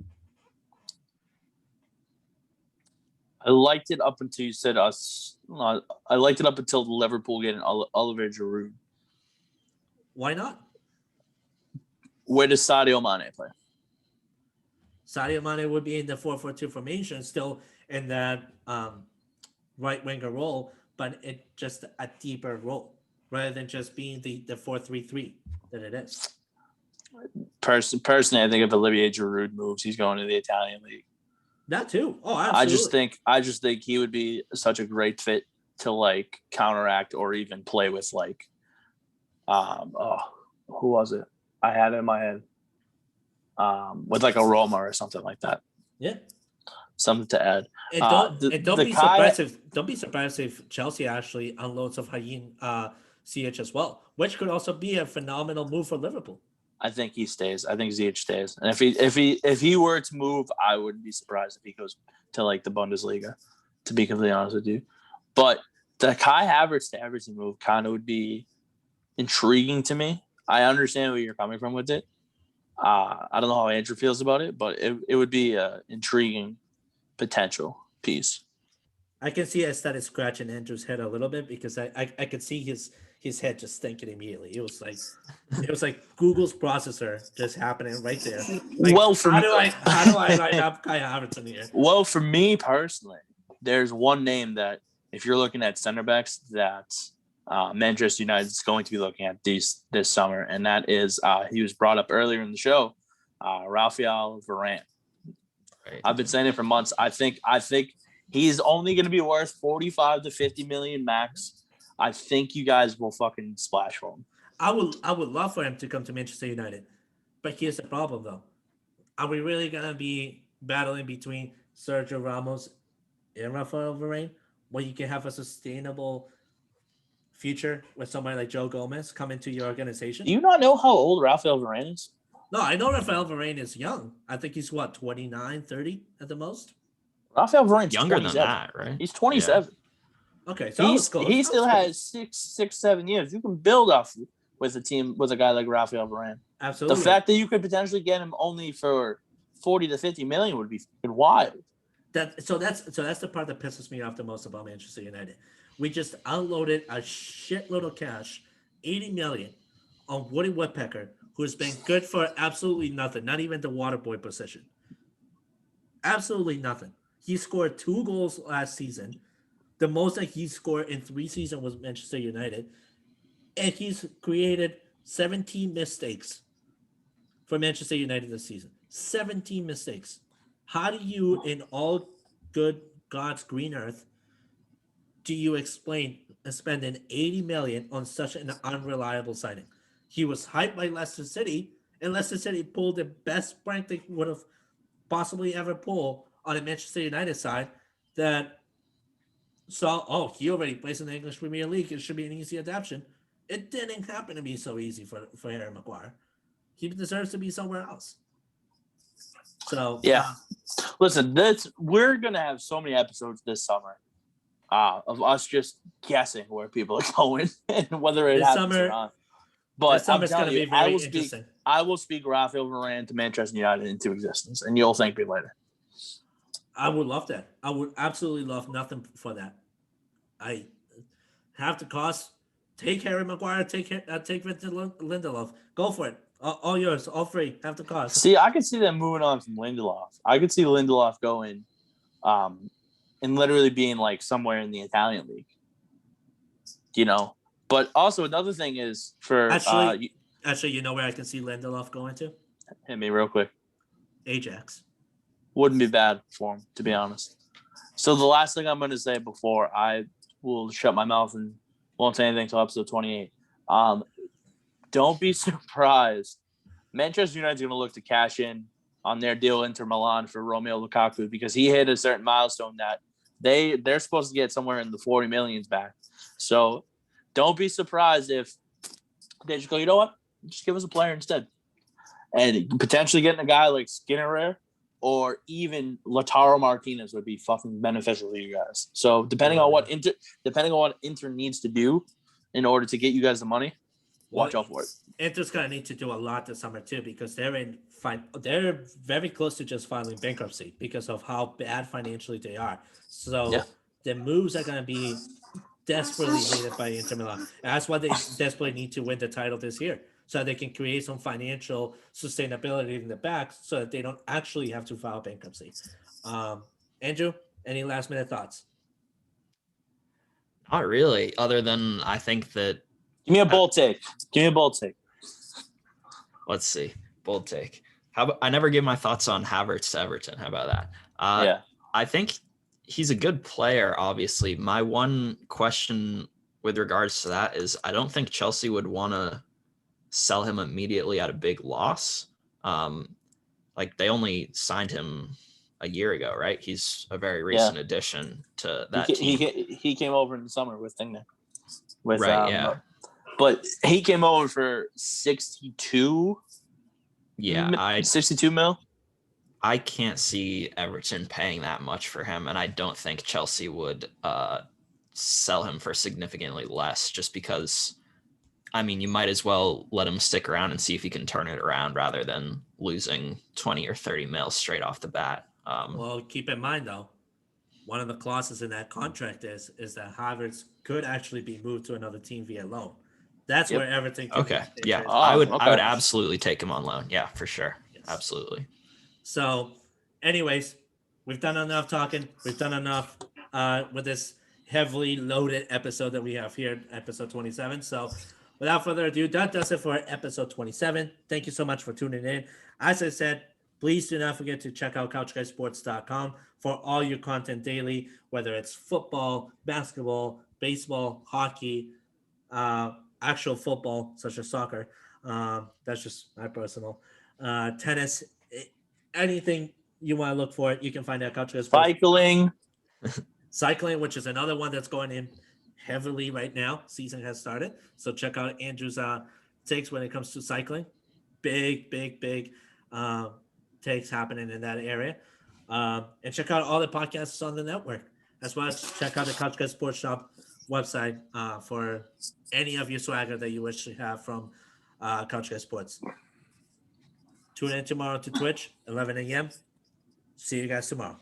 Speaker 2: I liked it up until you said us. I liked it up until Liverpool getting Oliver Giroud.
Speaker 1: Why not?
Speaker 2: Where does Sadio Mane play?
Speaker 1: Sadio Mane would be in the 4-4-2 formation, still in that right winger role, but it just a deeper role rather than just being the 4-3-3 that it is.
Speaker 2: Personally, I think if Olivier Giroud moves, he's going to the Italian league.
Speaker 1: That too. Oh, absolutely.
Speaker 2: I just think he would be such a great fit to like counteract or even play with like, who was it? I had it in my head. With like a Roma or something like that.
Speaker 1: Yeah.
Speaker 2: Something to add.
Speaker 1: And don't be surprised if Chelsea actually unloads of Hayin CH as well, which could also be a phenomenal move for Liverpool.
Speaker 2: I think he stays. I think ZH stays. And if he were to move, I wouldn't be surprised if he goes to like the Bundesliga, to be completely honest with you. But the Kai Havertz to Everton move kind of would be intriguing to me. I understand where you're coming from with it. I don't know how Andrew feels about it, but it would be an intriguing potential piece.
Speaker 1: I can see I started scratching Andrew's head a little bit because I could see his head just thinking immediately. It was like Google's processor just happening right there. Like,
Speaker 2: well,
Speaker 1: how do I line up Kai Havertz in here?
Speaker 2: Well, for me personally, there's one name that if you're looking at center backs that Manchester United is going to be looking at this summer, and that is he was brought up earlier in the show, Raphael Varane. Right. I've been saying it for months. I think he's only going to be worth 45 to 50 million max. I think you guys will fucking splash for him.
Speaker 1: I would love for him to come to Manchester United, but here's the problem though: are we really going to be battling between Sergio Ramos and Raphael Varane, where you can have a sustainable future with somebody like Joe Gomez come into your organization?
Speaker 2: Do you not know how old Raphael Varane is?
Speaker 1: No, I know Raphael Varane is young. I think he's 29, 30 at the most.
Speaker 2: Raphael Varane's
Speaker 3: younger
Speaker 2: 27.
Speaker 3: Than that, right?
Speaker 2: He's 27.
Speaker 1: Yeah. Okay, so
Speaker 2: he still has 7 years. You can build off with a team with a guy like Raphael Varane.
Speaker 1: Absolutely.
Speaker 2: The fact that you could potentially get him only for 40 to 50 million would be wild.
Speaker 1: That's the part that pisses me off the most about Manchester United. We just unloaded a shitload of cash, 80 million, on Woody Woodpecker, who's been good for absolutely nothing, not even the water boy position. Absolutely nothing. He scored 2 goals last season. The most that he scored in 3 seasons was Manchester United. And he's created 17 mistakes for Manchester United this season. 17 mistakes. How do you, in all good God's green earth, do you explain spending 80 million on such an unreliable signing? He was hyped by Leicester City, and Leicester City pulled the best prank they would have possibly ever pulled on the Manchester United side that saw, he already plays in the English Premier League. It should be an easy adaptation. It didn't happen to be so easy for Harry Maguire. He deserves to be somewhere else. So
Speaker 2: yeah. Listen, we're going to have so many episodes this summer of us just guessing where people are going and whether it happens or not. But I'm telling you, I will speak Raphael Varane to Manchester United into existence, and you'll thank me later.
Speaker 1: I would love that. I would absolutely love nothing for that. I have the cost. Take Harry Maguire. Take Victor Lindelof. Go for it. All yours. All free. Have the cost.
Speaker 2: See, I could see them moving on from Lindelof. I could see Lindelof going, and literally being like somewhere in the Italian league. You know. But also another thing is for
Speaker 1: actually, you know where I can see Lindelof going to?
Speaker 2: Hit me real quick.
Speaker 1: Ajax.
Speaker 2: Wouldn't be bad for him, to be honest. So the last thing I'm going to say before I will shut my mouth and won't say anything until episode 28. Don't be surprised. Manchester United's going to look to cash in on their deal Inter Milan for Romelu Lukaku because he hit a certain milestone that they're supposed to get somewhere in the 40 millions back. So don't be surprised if they just go, you know what? Just give us a player instead. And potentially getting a guy like Skinner or even Lautaro Martinez would be fucking beneficial to you guys. So depending on what Inter needs to do in order to get you guys the money, watch out for it.
Speaker 1: Inter's gonna need to do a lot this summer too, because they're very close to just filing bankruptcy because of how bad financially they are. So the moves are gonna be desperately needed by Inter Milan. And that's why they desperately need to win the title this year, so they can create some financial sustainability in the back, so that they don't actually have to file bankruptcy. Andrew, any last minute thoughts?
Speaker 3: Not really, other than I think that.
Speaker 2: Give me a bold take.
Speaker 3: Let's see. Bold take. I never give my thoughts on Havertz to Everton. How about that? I think he's a good player, obviously. My one question with regards to that is I don't think Chelsea would want to sell him immediately at a big loss. Like they only signed him a year ago, right? He's a very recent addition to that team.
Speaker 2: He came over in the summer with Thingner. But he came over for 62.
Speaker 3: Yeah,
Speaker 2: 62 mil.
Speaker 3: I can't see Everton paying that much for him, and I don't think Chelsea would sell him for significantly less, just because, I mean, you might as well let him stick around and see if he can turn it around rather than losing 20 or 30 mil straight off the bat.
Speaker 1: Well, keep in mind, though, one of the clauses in that contract is that Havertz could actually be moved to another team via loan. That's where everything can be.
Speaker 3: I would absolutely take him on loan. Yeah, for sure. Yes. Absolutely.
Speaker 1: So, anyways, we've done enough talking. We've done enough with this heavily loaded episode that we have here, episode 27. So, without further ado, that does it for episode 27. Thank you so much for tuning in. As I said, please do not forget to check out couchguysports.com for all your content daily, whether it's football, basketball, baseball, hockey, actual football, such as soccer. That's just my personal. Tennis, anything you want to look for, you can find it at Couch Guys Sports. Cycling, which is another one that's going in heavily right now. Season has started. So check out Andrew's takes when it comes to cycling. Big takes happening in that area. And check out all the podcasts on the network, as well as check out the Couch Guys Sports Shop website for any of your swagger that you wish to have from Couch Guys Sports. Tune in tomorrow to Twitch, 11 a.m. See you guys tomorrow.